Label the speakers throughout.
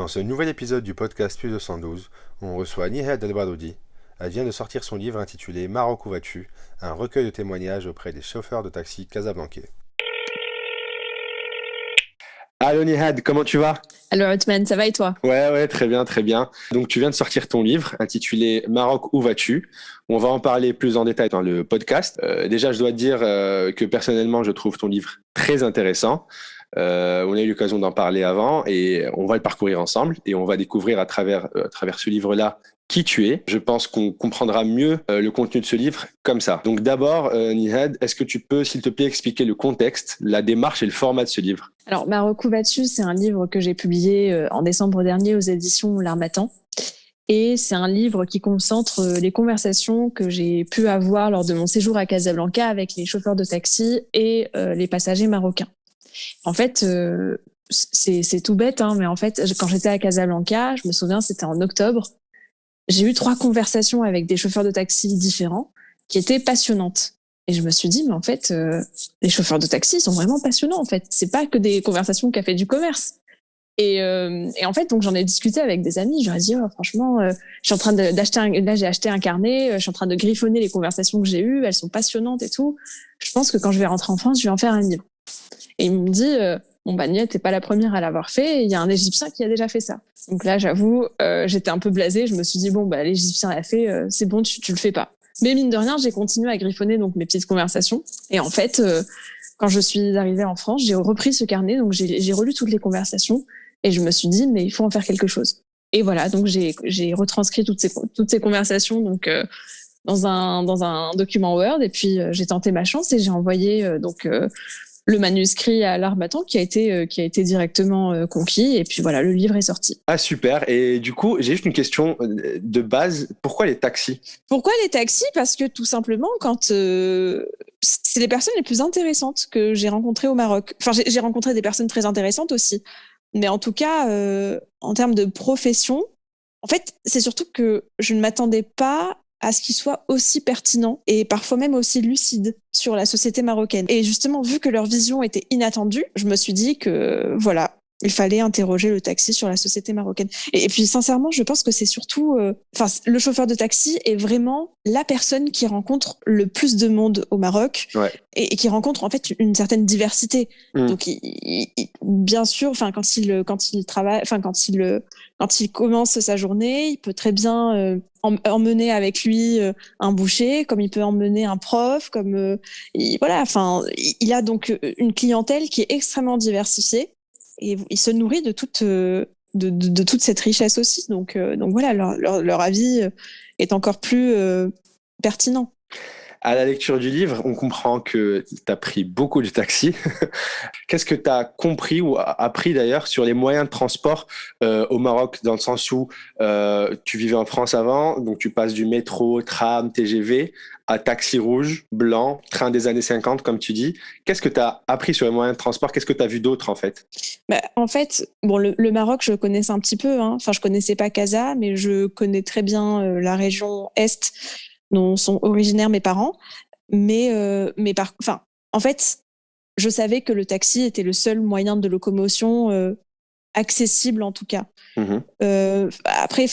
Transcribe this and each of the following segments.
Speaker 1: Dans ce nouvel épisode du podcast Plus 212, on reçoit Nihed El-Baroudi. Elle vient de sortir son livre intitulé Maroc où vas-tu, un recueil de témoignages auprès des chauffeurs de taxi casablancais. Allô Nihed, comment tu vas?
Speaker 2: Alors Othman, ça va et toi?
Speaker 1: Ouais, très bien, très bien. Donc tu viens de sortir ton livre intitulé Maroc où vas-tu. On va en parler plus en détail dans le podcast. Déjà, je dois te dire que personnellement, je trouve ton livre très intéressant. On a eu l'occasion d'en parler avant et on va le parcourir ensemble et on va découvrir à travers ce livre-là qui tu es. Je pense qu'on comprendra mieux le contenu de ce livre comme ça. Donc d'abord, Nihed, est-ce que tu peux, s'il te plaît, expliquer le contexte, la démarche et le format de ce livre?
Speaker 2: Alors Maroc où vas-tu, c'est un livre que j'ai publié en décembre dernier aux éditions L'Harmattan. Et c'est un livre qui concentre les conversations que j'ai pu avoir lors de mon séjour à Casablanca avec les chauffeurs de taxi et les passagers marocains. En fait, c'est tout bête, hein, mais en fait, quand j'étais à Casablanca, je me souviens, c'était en octobre, j'ai eu 3 conversations avec des chauffeurs de taxi différents qui étaient passionnantes. Et je me suis dit, mais en fait, les chauffeurs de taxi sont vraiment passionnants, en fait. C'est pas que des conversations café du commerce. Et en fait, donc j'en ai discuté avec des amis. Je leur ai dit, oh, franchement, je suis en train là, j'ai acheté un carnet. Je suis en train de griffonner les conversations que j'ai eues. Elles sont passionnantes et tout. Je pense que quand je vais rentrer en France, je vais en faire un livre. Et ils m'ont dit, bon, bah, Nia, t'es pas la première à l'avoir fait. Il y a un Égyptien qui a déjà fait ça. Donc là, j'avoue, j'étais un peu blasée. Je me suis dit, bon, bah, l'Égyptien l'a fait. C'est bon, tu le fais pas. Mais mine de rien, j'ai continué à griffonner donc mes petites conversations. Et en fait, quand je suis arrivée en France, j'ai repris ce carnet. Donc j'ai relu toutes les conversations. Et je me suis dit, mais il faut en faire quelque chose. Et voilà, donc j'ai retranscrit toutes ces conversations donc dans un document Word. Et puis j'ai tenté ma chance et j'ai envoyé le manuscrit à l'Harmattan qui a été directement conquis. Et puis voilà, le livre est sorti.
Speaker 1: Ah super. Et du coup, j'ai juste une question de base. Pourquoi les taxis?
Speaker 2: Pourquoi les taxis? Parce que tout simplement, quand c'est les personnes les plus intéressantes que j'ai rencontrées au Maroc. Enfin, j'ai rencontré des personnes très intéressantes aussi. Mais en tout cas, en termes de profession, en fait, c'est surtout que je ne m'attendais pas à ce qu'il soit aussi pertinent et parfois même aussi lucide sur la société marocaine. Et justement, vu que leur vision était inattendue, je me suis dit que voilà, il fallait interroger le taxi sur la société marocaine. Et puis, sincèrement, je pense que c'est surtout... le chauffeur de taxi est vraiment la personne qui rencontre le plus de monde au Maroc et qui rencontre en fait une certaine diversité. Donc, bien sûr, quand il travaille, quand il commence sa journée, il peut très bien emmener avec lui un boucher, comme il peut emmener un prof, comme il a donc une clientèle qui est extrêmement diversifiée. Et il se nourrit de toute cette richesse aussi. Donc voilà, leur avis est encore plus pertinent.
Speaker 1: À la lecture du livre, on comprend que tu as pris beaucoup de taxis. Qu'est-ce que tu as compris ou appris d'ailleurs sur les moyens de transport au Maroc, dans le sens où tu vivais en France avant, donc tu passes du métro, tram, TGV à taxi rouge, blanc, train des années 50, comme tu dis. Qu'est-ce que tu as appris sur les moyens de transport? Qu'est-ce que tu as vu d'autre en fait?
Speaker 2: En fait, bon, le Maroc, je connaissais un petit peu. Hein. Enfin, je connaissais pas Casa, mais je connais très bien la région Est dont sont originaires mes parents. En fait, je savais que le taxi était le seul moyen de locomotion accessible en tout cas. Après,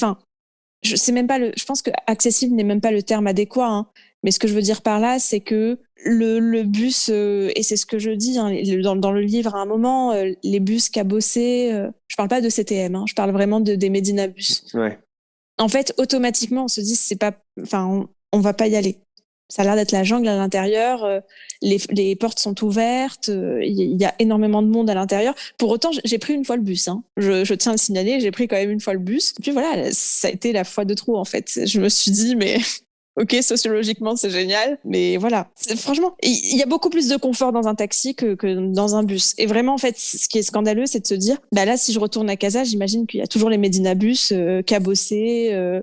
Speaker 2: je pense que accessible n'est même pas le terme adéquat. Hein. Mais ce que je veux dire par là, c'est que le bus, et c'est ce que je dis hein, dans le livre à un moment, les bus cabossés, je parle pas de CTM, hein, je parle vraiment des Medinabus.
Speaker 1: Ouais.
Speaker 2: En fait, automatiquement, on se dit, on va pas y aller. Ça a l'air d'être la jungle à l'intérieur, les portes sont ouvertes, il y a énormément de monde à l'intérieur. Pour autant, j'ai pris une fois le bus. Hein. Je tiens à le signaler, j'ai pris quand même une fois le bus. Et puis voilà, ça a été la fois de trop en fait. Je me suis dit, mais ok, sociologiquement, c'est génial, mais voilà. Franchement, il y a beaucoup plus de confort dans un taxi que dans un bus. Et vraiment, en fait, ce qui est scandaleux, c'est de se dire, bah là, si je retourne à Casa, j'imagine qu'il y a toujours les Medinabus cabossés,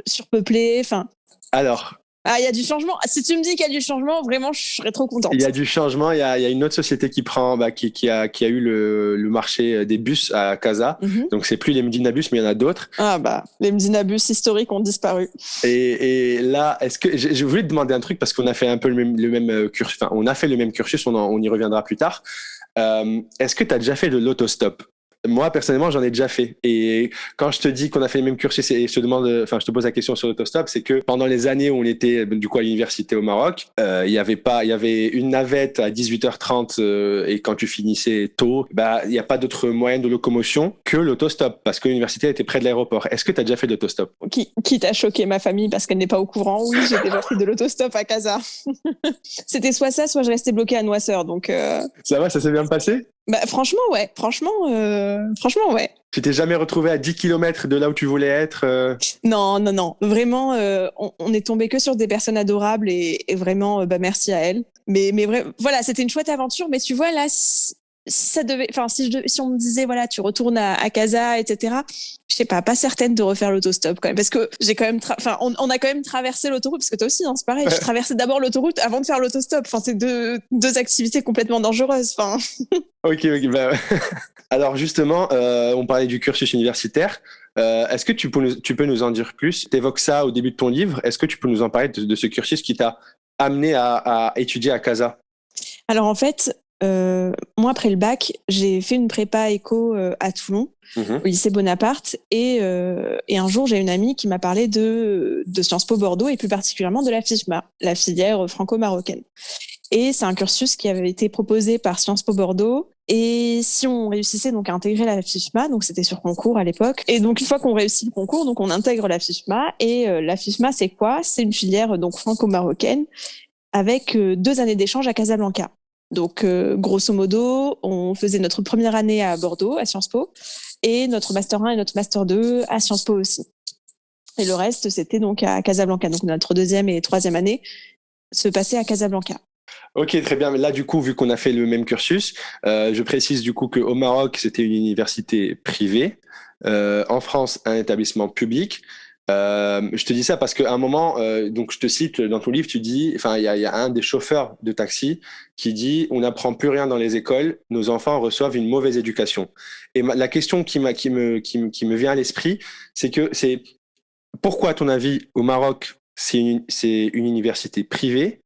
Speaker 2: surpeuplés, enfin...
Speaker 1: Alors...
Speaker 2: Ah, il y a du changement. Si tu me dis qu'il y a du changement, vraiment, je serais trop contente.
Speaker 1: Il y a du changement. Il y a une autre société qui a eu le marché des bus à Casa. Donc, c'est plus les Medinabus, mais il y en a d'autres.
Speaker 2: Ah, bah, les Medinabus historiques ont disparu.
Speaker 1: Et là, est-ce que, je voulais te demander un truc parce qu'on a fait un peu le même cursus. Enfin, on a fait le même cursus, on y reviendra plus tard. Est-ce que tu as déjà fait de l'autostop? Moi, personnellement, j'en ai déjà fait. Et quand je te dis qu'on a fait le même cursus et je te pose la question sur l'autostop, c'est que pendant les années où on était du coup à l'université au Maroc, il y avait une navette à 18h30 et quand tu finissais tôt, bah il y a pas d'autre moyen de locomotion que l'autostop parce que l'université était près de l'aéroport. Est-ce que tu as déjà fait de l'autostop?
Speaker 2: Qui t'a choqué ma famille parce qu'elle n'est pas au courant. Oui, j'ai déjà fait de l'autostop à Casa. C'était soit ça, soit je restais bloquée à Noisseur. Donc,
Speaker 1: Ça va, ça s'est bien passé?
Speaker 2: bah, franchement, ouais. Franchement, ouais.
Speaker 1: Tu t'es jamais retrouvé à 10 kilomètres de là où tu voulais être
Speaker 2: Non, non, non. Vraiment, on est tombé que sur des personnes adorables et vraiment, bah, merci à elles. Mais voilà, c'était une chouette aventure. Mais tu vois, là, si ça devait, enfin, si on me disait, voilà, tu retournes à Casa, etc. Je sais pas certaine de refaire l'autostop quand même, parce que j'ai quand même, on a quand même traversé l'autoroute, parce que toi aussi, hein, c'est pareil. Je traversais d'abord l'autoroute avant de faire l'autostop. Enfin, c'est deux activités complètement dangereuses. Enfin.
Speaker 1: Ok, bah... Alors justement, on parlait du cursus universitaire. Est-ce que tu peux nous en dire plus? Tu évoques ça au début de ton livre. Est-ce que tu peux nous en parler de ce cursus qui t'a amené à étudier à Casa?
Speaker 2: Alors en fait, moi après le bac, j'ai fait une prépa éco à Toulon, au lycée Bonaparte, et un jour j'ai une amie qui m'a parlé de Sciences Po Bordeaux et plus particulièrement de la FIFMA, la filière franco-marocaine. Et c'est un cursus qui avait été proposé par Sciences Po Bordeaux. Et si on réussissait donc à intégrer la FIFMA, donc c'était sur concours à l'époque. Et donc une fois qu'on réussit le concours, donc on intègre la FIFMA. Et la FIFMA, c'est quoi? C'est une filière donc franco-marocaine avec 2 années d'échange à Casablanca. Donc grosso modo, on faisait notre première année à Bordeaux, à Sciences Po, et notre master 1 et notre master 2 à Sciences Po aussi. Et le reste, c'était donc à Casablanca. Donc notre deuxième et troisième année se passait à Casablanca.
Speaker 1: Ok, très bien. Là, du coup, vu qu'on a fait le même cursus, je précise du coup qu'au Maroc, c'était une université privée. En France, un établissement public. Je te dis ça parce qu'à un moment, donc je te cite dans ton livre, tu dis, enfin, il y a un des chauffeurs de taxi qui dit, on n'apprend plus rien dans les écoles, nos enfants reçoivent une mauvaise éducation. Et la question qui me vient à l'esprit, c'est pourquoi, à ton avis, au Maroc, c'est une université privée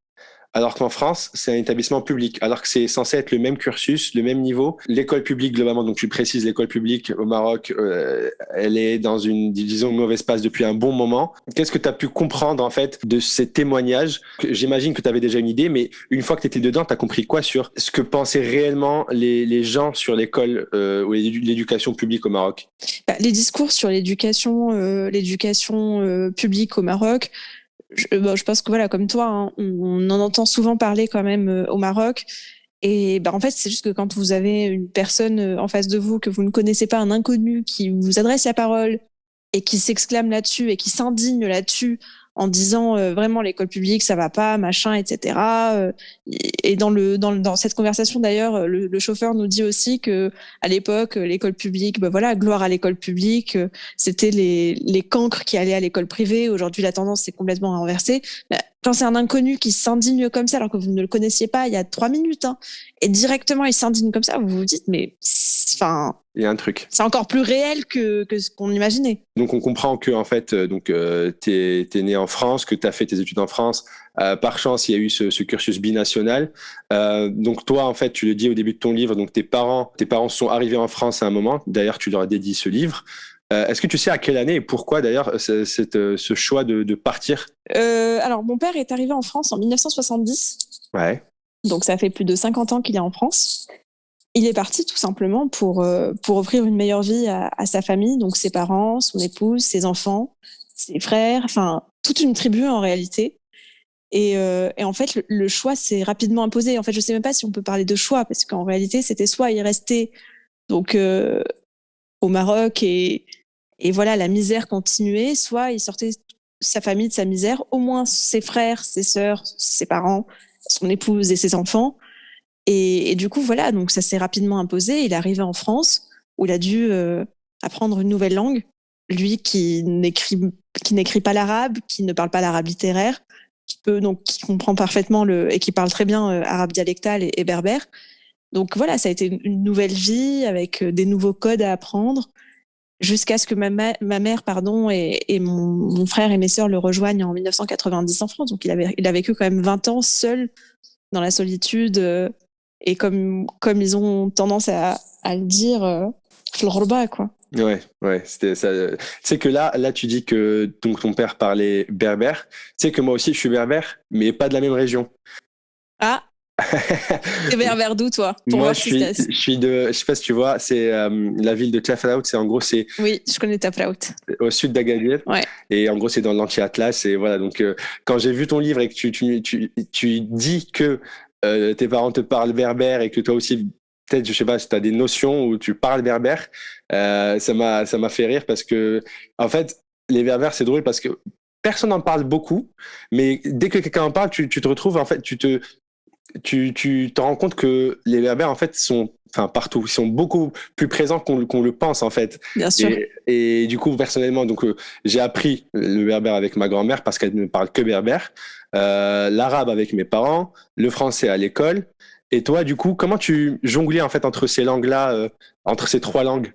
Speaker 1: alors qu'en France, c'est un établissement public, alors que c'est censé être le même cursus, le même niveau. L'école publique, globalement, donc tu précises, l'école publique au Maroc, elle est dans une, disons, mauvaise passe depuis un bon moment. Qu'est-ce que tu as pu comprendre, en fait, de ces témoignages? J'imagine que tu avais déjà une idée, mais une fois que tu étais dedans, tu as compris quoi sur ce que pensaient réellement les gens sur l'école ou l'éducation publique au Maroc?
Speaker 2: Les discours sur l'éducation publique au Maroc, je pense que voilà, comme toi, hein, on en entend souvent parler quand même au Maroc. Et en fait, c'est juste que quand vous avez une personne en face de vous que vous ne connaissez pas, un inconnu qui vous adresse la parole et qui s'exclame là-dessus et qui s'indigne là-dessus en disant vraiment l'école publique ça va pas, machin, etc. Et dans cette conversation d'ailleurs, le chauffeur nous dit aussi que à l'époque l'école publique, voilà, gloire à l'école publique, c'était les cancres qui allaient à l'école privée. Aujourd'hui la tendance c'est complètement inversée. Quand c'est un inconnu qui s'indigne comme ça alors que vous ne le connaissiez pas il y a 3 minutes, hein, et directement il s'indigne comme ça, vous vous dites mais enfin.
Speaker 1: Il y a un truc.
Speaker 2: C'est encore plus réel que ce qu'on imaginait.
Speaker 1: Donc on comprend que en fait, t'es né en France, que t'as fait tes études en France. Par chance, il y a eu ce cursus binational. Donc toi, en fait, tu le dis au début de ton livre. Donc tes parents sont arrivés en France à un moment. D'ailleurs, tu leur as dédié ce livre. Est-ce que tu sais à quelle année et pourquoi d'ailleurs ce choix de partir?
Speaker 2: Alors mon père est arrivé en France en 1970.
Speaker 1: Ouais.
Speaker 2: Donc ça fait plus de 50 ans qu'il est en France. Il est parti tout simplement pour offrir une meilleure vie à sa famille, donc ses parents, son épouse, ses enfants, ses frères, enfin toute une tribu en réalité. Et en fait, le choix s'est rapidement imposé. En fait, je sais même pas si on peut parler de choix, parce qu'en réalité, c'était soit il restait donc au Maroc et voilà, la misère continuait, soit il sortait sa famille de sa misère, au moins ses frères, ses sœurs, ses parents, son épouse et ses enfants. Et du coup, voilà, donc ça s'est rapidement imposé. Il est arrivé en France où il a dû apprendre une nouvelle langue. Lui qui n'écrit pas l'arabe, qui ne parle pas l'arabe littéraire, qui comprend parfaitement et qui parle très bien arabe dialectal et berbère. Donc voilà, ça a été une nouvelle vie avec des nouveaux codes à apprendre jusqu'à ce que ma mère et mon frère et mes sœurs le rejoignent en 1990 en France. Donc il a vécu quand même 20 ans seul dans la solitude. Et comme ils ont tendance à le dire, florba, quoi.
Speaker 1: Ouais, c'était ça. Tu sais que là, tu dis que donc ton père parlait berbère. Tu sais que moi aussi, je suis berbère, mais pas de la même région.
Speaker 2: Ah, t'es vers d'où, toi? Pour
Speaker 1: Moi,
Speaker 2: voir si c'est...
Speaker 1: je suis de, je sais pas si tu vois, c'est la ville de Tafraout. C'est en gros, c'est
Speaker 2: Oui, je connais ta Fraut.
Speaker 1: au sud d'Agadir.
Speaker 2: Ouais,
Speaker 1: Et en gros, c'est dans l'anti-Atlas. Et voilà. Donc, quand j'ai vu ton livre et que tu dis que tes parents te parlent berbère et que toi aussi, peut-être, je sais pas, si tu as des notions où tu parles berbère, ça m'a fait rire parce que, en fait, les berbères, c'est drôle parce que personne n'en parle beaucoup, mais dès que quelqu'un en parle, tu te retrouves, en fait, tu te rends compte que les berbères, en fait, sont, enfin, partout, ils sont beaucoup plus présents qu'on le pense, en fait.
Speaker 2: bien sûr.
Speaker 1: Et du coup, personnellement, donc, j'ai appris le berbère avec ma grand-mère parce qu'elle ne parle que berbère, l'arabe avec mes parents, le français à l'école. Et toi, du coup, comment tu jonglais, en fait, entre ces langues-là, entre ces trois langues?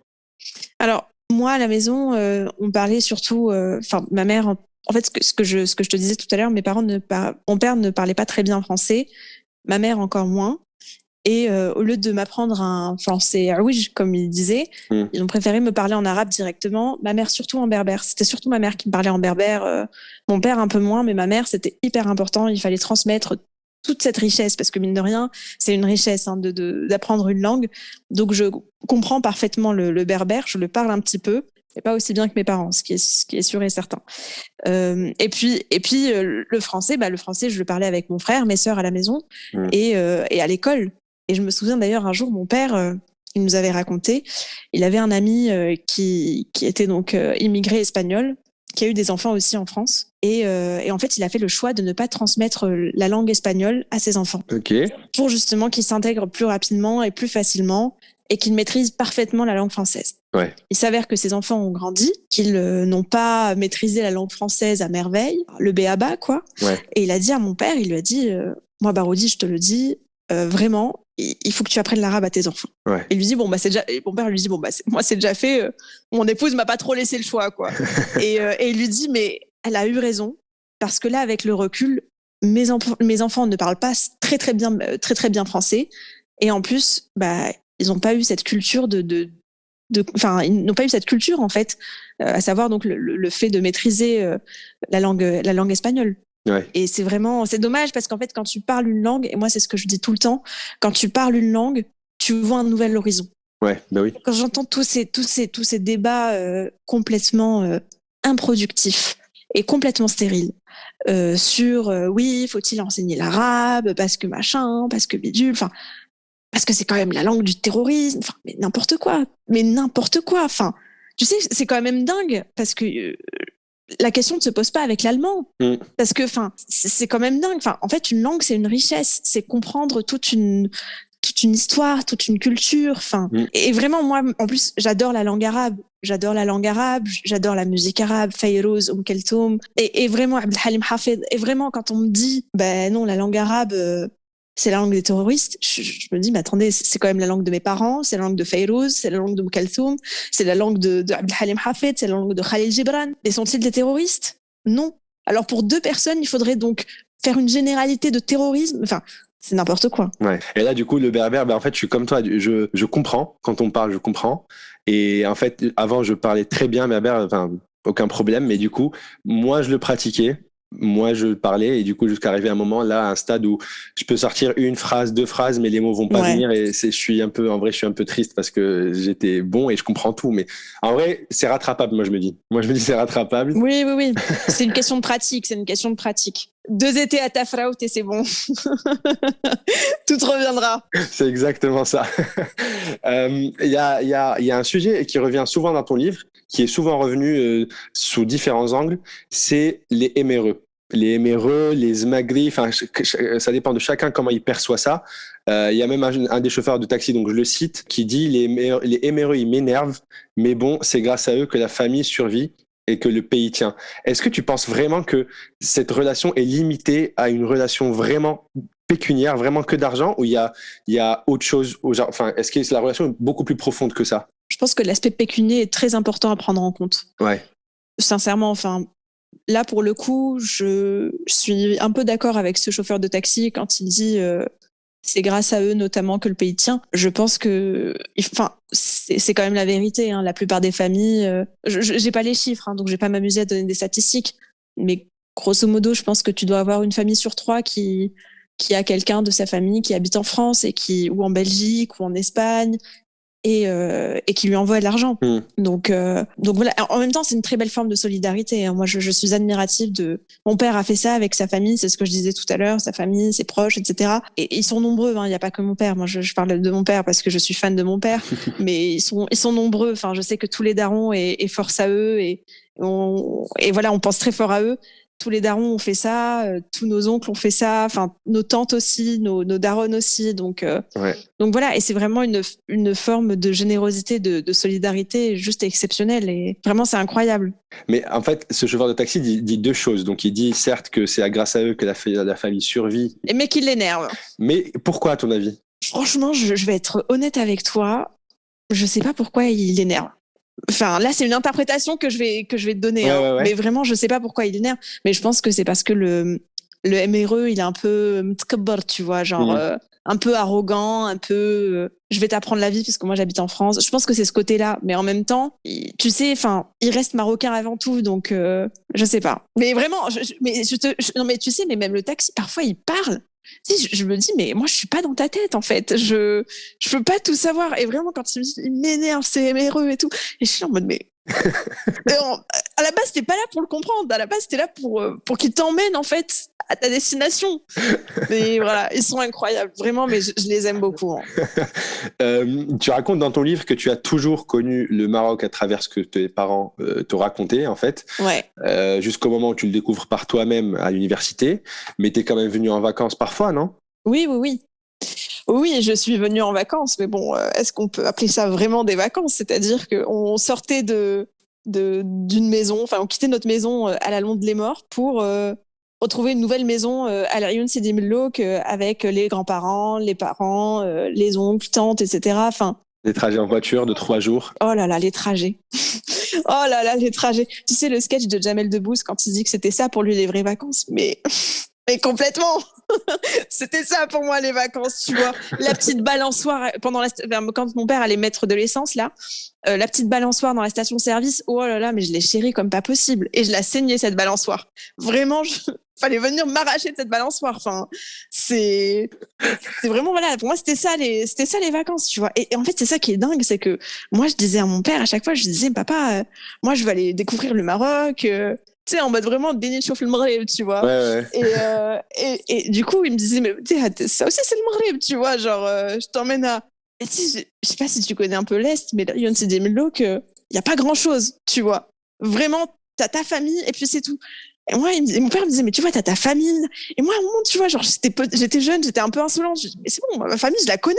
Speaker 2: Alors, moi, à la maison, on parlait surtout... Enfin, ma mère... En fait, ce que je te disais tout à l'heure, mon père ne parlait pas très bien français, ma mère encore moins. Et au lieu de m'apprendre un français aouij, comme il disait, ils ont préféré me parler en arabe directement. Ma mère surtout en berbère. C'était surtout ma mère qui me parlait en berbère. Mon père un peu moins, mais ma mère, c'était hyper important. Il fallait transmettre toute cette richesse, parce que mine de rien, c'est une richesse hein, d'apprendre une langue. Donc je comprends parfaitement le berbère, je le parle un petit peu, et pas aussi bien que mes parents, ce qui est sûr et certain. Et puis le français, le français, je le parlais avec mon frère, mes sœurs à la maison et à l'école. Et je me souviens d'ailleurs un jour, mon père, il nous avait raconté, il avait un ami qui était donc immigré espagnol, qui a eu des enfants aussi en France. Et en fait, il a fait le choix de ne pas transmettre la langue espagnole à ses enfants.
Speaker 1: Ok.
Speaker 2: Pour justement qu'ils s'intègrent plus rapidement et plus facilement et qu'ils maîtrisent parfaitement la langue française.
Speaker 1: Ouais.
Speaker 2: Il s'avère que ces enfants ont grandi, qu'ils n'ont pas maîtrisé la langue française à merveille, le b.a.-ba, quoi.
Speaker 1: Ouais.
Speaker 2: Et il a dit à mon père, il lui a dit, moi, Baroudi, je te le dis, vraiment, il faut que tu apprennes l'arabe à tes enfants.
Speaker 1: Ouais.
Speaker 2: Et lui dit, c'est déjà, et mon père lui dit, moi, c'est déjà fait, mon épouse m'a pas trop laissé le choix, quoi. et il lui dit, mais elle a eu raison, parce que là, avec le recul, mes enfants ne parlent pas très bien français. Et en plus, ils n'ont pas eu cette culture ils n'ont pas eu cette culture, en fait, à savoir donc le fait de maîtriser la langue espagnole.
Speaker 1: Ouais.
Speaker 2: Et c'est dommage parce qu'en fait, quand tu parles une langue, et moi, c'est ce que je dis tout le temps, quand tu parles une langue, tu vois un nouvel horizon.
Speaker 1: Ouais, bah oui.
Speaker 2: Quand j'entends tous ces débats complètement improductifs et complètement stériles sur oui, faut-il enseigner l'arabe parce que machin, parce que bidule, enfin, parce que c'est quand même la langue du terrorisme, enfin, mais n'importe quoi, enfin, tu sais, c'est quand même dingue parce que la question ne se pose pas avec l'allemand. Parce que, enfin, c'est quand même dingue. Enfin, en fait, une langue, c'est une richesse. C'est comprendre toute une histoire, toute une culture. Enfin, et vraiment, moi, en plus, j'adore la langue arabe. J'adore la musique arabe, Fayrouz, Keltoum. Et vraiment, Abdelhalim Hafid. Et vraiment, quand on me dit, non, la langue arabe, c'est la langue des terroristes, je me dis, mais attendez, c'est quand même la langue de mes parents, c'est la langue de Fayrouz, c'est la langue de Kalthoum, c'est la langue de Abdelhalim Hafid, c'est la langue de Khalil Gibran. Mais sont-ils des terroristes? Non. Alors pour deux personnes, il faudrait donc faire une généralité de terrorisme. Enfin, c'est n'importe quoi.
Speaker 1: Ouais. Et là, du coup, le berbère, en fait, je suis comme toi, je comprends. Quand on parle, je comprends. Et en fait, avant, je parlais très bien berbère, enfin, aucun problème. Mais du coup, moi, je le pratiquais. Moi, je parlais et du coup, jusqu'à arriver à un moment là, à un stade où je peux sortir une phrase, deux phrases, mais les mots vont pas venir et je suis un peu triste parce que j'étais bon et je comprends tout. Mais en vrai, c'est rattrapable, moi, je me dis. C'est rattrapable.
Speaker 2: Oui. C'est une question de pratique. 2 étés à Tafraout et c'est bon. Tout reviendra.
Speaker 1: C'est exactement ça. Il y a un sujet qui revient souvent dans ton livre, qui est souvent revenu sous différents angles, c'est les éméreux. Les éméreux, les zmagri, enfin, ça dépend de chacun comment il perçoit ça. Il y a même un des chauffeurs de taxi, donc je le cite, qui dit les éméreux, ils m'énervent, mais bon, c'est grâce à eux que la famille survit et que le pays tient. Est-ce que tu penses vraiment que cette relation est limitée à une relation vraiment pécuniaire, vraiment que d'argent, ou il y a autre chose, enfin, est-ce que la relation est beaucoup plus profonde que ça?
Speaker 2: Je pense que l'aspect pécunier est très important à prendre en compte.
Speaker 1: Ouais.
Speaker 2: Sincèrement, enfin, là, pour le coup, je suis un peu d'accord avec ce chauffeur de taxi quand il dit c'est grâce à eux notamment que le pays tient. Je pense que, enfin, c'est quand même la vérité. Hein. La plupart des familles, j'ai pas les chiffres, hein, donc je vais pas m'amuser à donner des statistiques, mais grosso modo, je pense que tu dois avoir une famille sur 3 qui a quelqu'un de sa famille qui habite en France ou en Belgique ou en Espagne et qui lui envoie de l'argent. Donc voilà. En même temps, c'est une très belle forme de solidarité. Hein. Moi, je suis admirative de. Mon père a fait ça avec sa famille, c'est ce que je disais tout à l'heure, sa famille, ses proches, etc. Et ils sont nombreux. Hein. Il n'y a pas que mon père. Moi, je parle de mon père parce que je suis fan de mon père, mais ils sont nombreux. Enfin, je sais que tous les darons et force à eux et voilà, on pense très fort à eux. Tous les darons ont fait ça, tous nos oncles ont fait ça, enfin nos tantes aussi, nos darons aussi. Donc voilà, et c'est vraiment une forme de générosité, de solidarité juste exceptionnelle. Et vraiment, c'est incroyable.
Speaker 1: Mais en fait, ce chauffeur de taxi dit deux choses. Donc il dit certes que c'est grâce à eux que la famille survit.
Speaker 2: Mais qu'il l'énerve.
Speaker 1: Mais pourquoi, à ton avis?
Speaker 2: Franchement, je vais être honnête avec toi. Je sais pas pourquoi il l'énerve. Enfin, là, c'est une interprétation que je vais te donner. Ouais. Mais vraiment, je sais pas pourquoi il l'énerve. Mais je pense que c'est parce que le MRE, il est un peu tu vois, genre un peu arrogant, un peu. Je vais t'apprendre la vie parce que moi, j'habite en France. Je pense que c'est ce côté-là. Mais en même temps, tu sais, enfin, il reste marocain avant tout, donc je sais pas. Mais vraiment, non, mais tu sais, mais même le taxi, parfois, il parle. Tu sais, je me dis, mais moi, je suis pas dans ta tête, en fait. Je peux pas tout savoir. Et vraiment, quand il m'énerve, c'est MRE et tout. Et je suis en mode, mais. À la base, t'es pas là pour le comprendre. À la base, t'es là pour qu'il t'emmène, en fait, à ta destination. Mais voilà, ils sont incroyables. Vraiment, mais je les aime beaucoup. Hein.
Speaker 1: Tu racontes dans ton livre que tu as toujours connu le Maroc à travers ce que tes parents te racontaient, en fait.
Speaker 2: Ouais.
Speaker 1: Jusqu'au moment où tu le découvres par toi-même à l'université. Mais t'es quand même venu en vacances parfois, non?
Speaker 2: Oui. Oui, je suis venue en vacances, mais bon, est-ce qu'on peut appeler ça vraiment des vacances? C'est-à-dire qu'on sortait d'une maison, enfin, on quittait notre maison à la Londe-les-Morts pour retrouver une nouvelle maison à la Youn Sidi Mellouk avec les grands-parents, les parents, les oncles, tantes, etc. Enfin,
Speaker 1: des trajets en voiture de 3 jours.
Speaker 2: Oh là là, les trajets. Oh là là, les trajets. Tu sais, le sketch de Jamel Debbouze quand il dit que c'était ça pour lui les vraies vacances, mais complètement. C'était ça pour moi les vacances, tu vois. La petite balançoire quand mon père allait mettre de l'essence là, la petite balançoire dans la station-service. Oh là là, mais je l'ai chérie comme pas possible et je la saignais cette balançoire. Vraiment, fallait venir m'arracher de cette balançoire. Enfin, c'est vraiment voilà. Pour moi, c'était ça les vacances, tu vois. Et en fait, c'est ça qui est dingue, c'est que moi, je disais à mon père à chaque fois, je disais papa, moi, je vais aller découvrir le Maroc. Tu sais, en mode vraiment déni chauffe le Maghreb, tu vois.
Speaker 1: Ouais.
Speaker 2: Et du coup, il me disait, mais ça aussi, c'est le Maghreb, tu vois. Genre, je t'emmène à. Et je sais pas si tu connais un peu l'Est, mais Youn Sidi Mellouk, il n'y a pas grand-chose, tu vois. Vraiment, t'as ta famille et puis c'est tout. Et moi, mon père me disait, mais tu vois, t'as ta famille. Et moi, à un moment, tu vois, genre, j'étais jeune, j'étais un peu insolente. Je dis, mais c'est bon, ma famille, je la connais.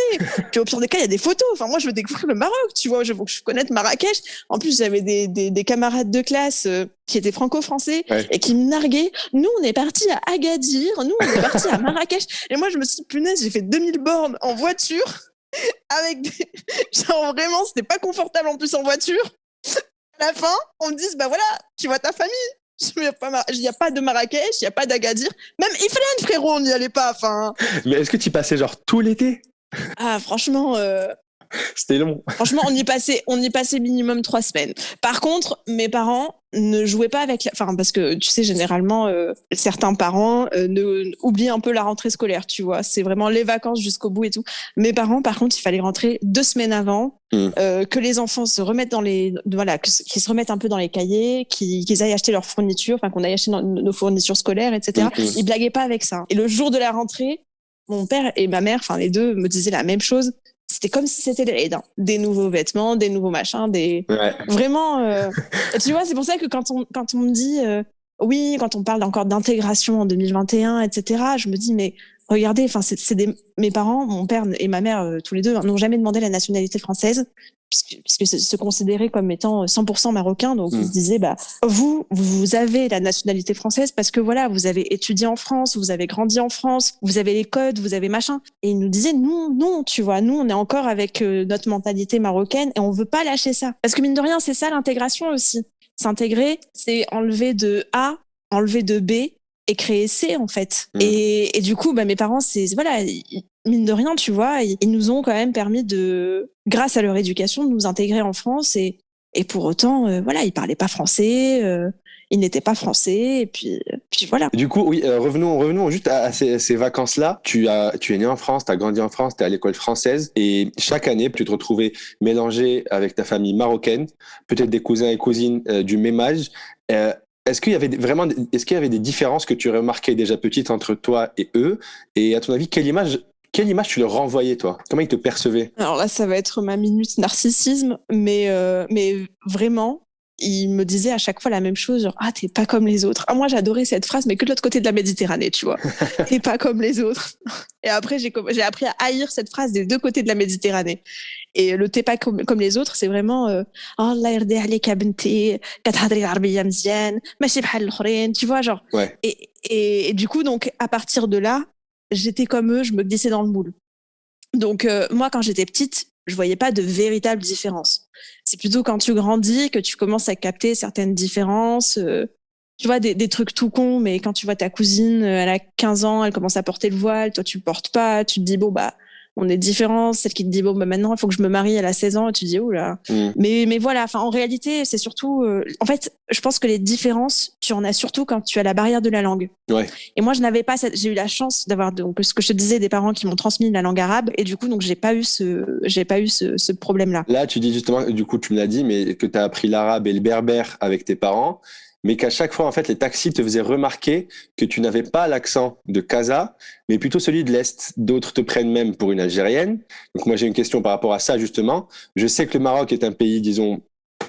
Speaker 2: Puis au pire des cas, il y a des photos. Enfin, moi, je veux découvrir le Maroc, tu vois. Je veux connaître Marrakech. En plus, j'avais des camarades de classe qui étaient franco-français et qui me narguaient. Nous, on est partis à Agadir. Nous, on est partis à Marrakech. Et moi, je me suis dit, punaise, j'ai fait 2000 bornes en voiture avec des. Genre, vraiment, c'était pas confortable en plus en voiture. À la fin, on me dit, bah voilà, tu vois ta famille. Il n'y a pas de Marrakech, il n'y a pas d'Agadir. Même Ifrane, frérot, on n'y allait pas. Enfin.
Speaker 1: Mais est-ce que tu y passais genre tout l'été?
Speaker 2: Ah, franchement.
Speaker 1: C'était long.
Speaker 2: Franchement, on y passait minimum 3 semaines. Par contre, mes parents ne jouaient pas avec enfin, parce que, tu sais, généralement, certains parents oublient un peu la rentrée scolaire, tu vois. C'est vraiment les vacances jusqu'au bout et tout. Mes parents, par contre, il fallait rentrer 2 semaines avant, que les enfants se remettent qu'ils se remettent un peu dans les cahiers, qu'ils aillent acheter leurs fournitures, enfin, qu'on aille acheter nos fournitures scolaires, etc. Ils blaguaient pas avec ça. Et le jour de la rentrée, mon père et ma mère, enfin, les deux me disaient la même chose. C'était comme si c'était des nouveaux vêtements, des nouveaux machins, vraiment. Tu vois, c'est pour ça que quand on me dit oui, quand on parle encore d'intégration en 2021, etc., je me dis mais regardez, enfin mes parents, mon père et ma mère, tous les deux, n'ont jamais demandé la nationalité française puisque se considéraient comme étant 100% marocains. Donc ils se disaient bah vous avez la nationalité française parce que voilà, vous avez étudié en France, vous avez grandi en France, vous avez les codes, vous avez machin. Et ils nous disaient non, tu vois, nous on est encore avec notre mentalité marocaine et on veut pas lâcher ça. Parce que mine de rien, c'est ça l'intégration aussi. S'intégrer, c'est enlever de A, enlever de B et créer C en fait. Et du coup, bah mes parents, c'est voilà, mine de rien, tu vois, ils nous ont quand même permis grâce à leur éducation, de nous intégrer en France. Et pour autant, voilà, ils parlaient pas français, ils n'étaient pas français. Et puis voilà.
Speaker 1: Du coup, oui, revenons juste à ces vacances-là. Tu es né en France, tu as grandi en France, tu es à l'école française. Et chaque année, tu te retrouvais mélangé avec ta famille marocaine, peut-être des cousins et cousines du même âge. Est-ce qu'il y avait est-ce qu'il y avait des différences que tu remarquais déjà petite entre toi et eux? Et à ton avis, quelle image tu leur renvoyais, toi? Comment ils te percevaient?
Speaker 2: Alors là, ça va être ma minute narcissisme, mais vraiment, il me disait à chaque fois la même chose, genre, ah, t'es pas comme les autres. Ah, moi, j'adorais cette phrase, mais que de l'autre côté de la Méditerranée, tu vois. T'es pas comme les autres. Et après, j'ai appris à haïr cette phrase des deux côtés de la Méditerranée. Et le t'es pas comme les autres, c'est vraiment, Allah يرضي عليك يا بنتي كتهضري العربية مزيان ماشي بحال الآخرين, tu vois, genre.
Speaker 1: Ouais.
Speaker 2: Et du coup, donc, à partir de là, j'étais comme eux, je me glissais dans le moule. Donc, moi, quand j'étais petite, je voyais pas de véritable différence. C'est plutôt quand tu grandis que tu commences à capter certaines différences. Tu vois, des trucs tout cons, mais quand tu vois ta cousine, elle a 15 ans, elle commence à porter le voile, toi, tu le portes pas, tu te dis, bon, bah, on est différents. Celle qui te dit, bon, bah, maintenant, il faut que je me marie, elle a 16 ans, et tu te dis, oh là. Mais voilà, enfin, en réalité, c'est surtout, en fait, je pense que les différences, tu en as surtout quand tu as la barrière de la langue.
Speaker 1: Ouais.
Speaker 2: Et moi, je n'avais pas j'ai eu la chance d'avoir, donc, ce que je te disais, des parents qui m'ont transmis la langue arabe. Et du coup, donc, j'ai pas eu ce problème-là.
Speaker 1: Là, tu dis justement, du coup, tu me l'as dit, mais que tu as appris l'arabe et le berbère avec tes parents, mais qu'à chaque fois, en fait, les taxis te faisaient remarquer que tu n'avais pas l'accent de Casa, mais plutôt celui de l'Est. D'autres te prennent même pour une Algérienne. Donc moi, j'ai une question par rapport à ça, justement. Je sais que le Maroc est un pays, disons,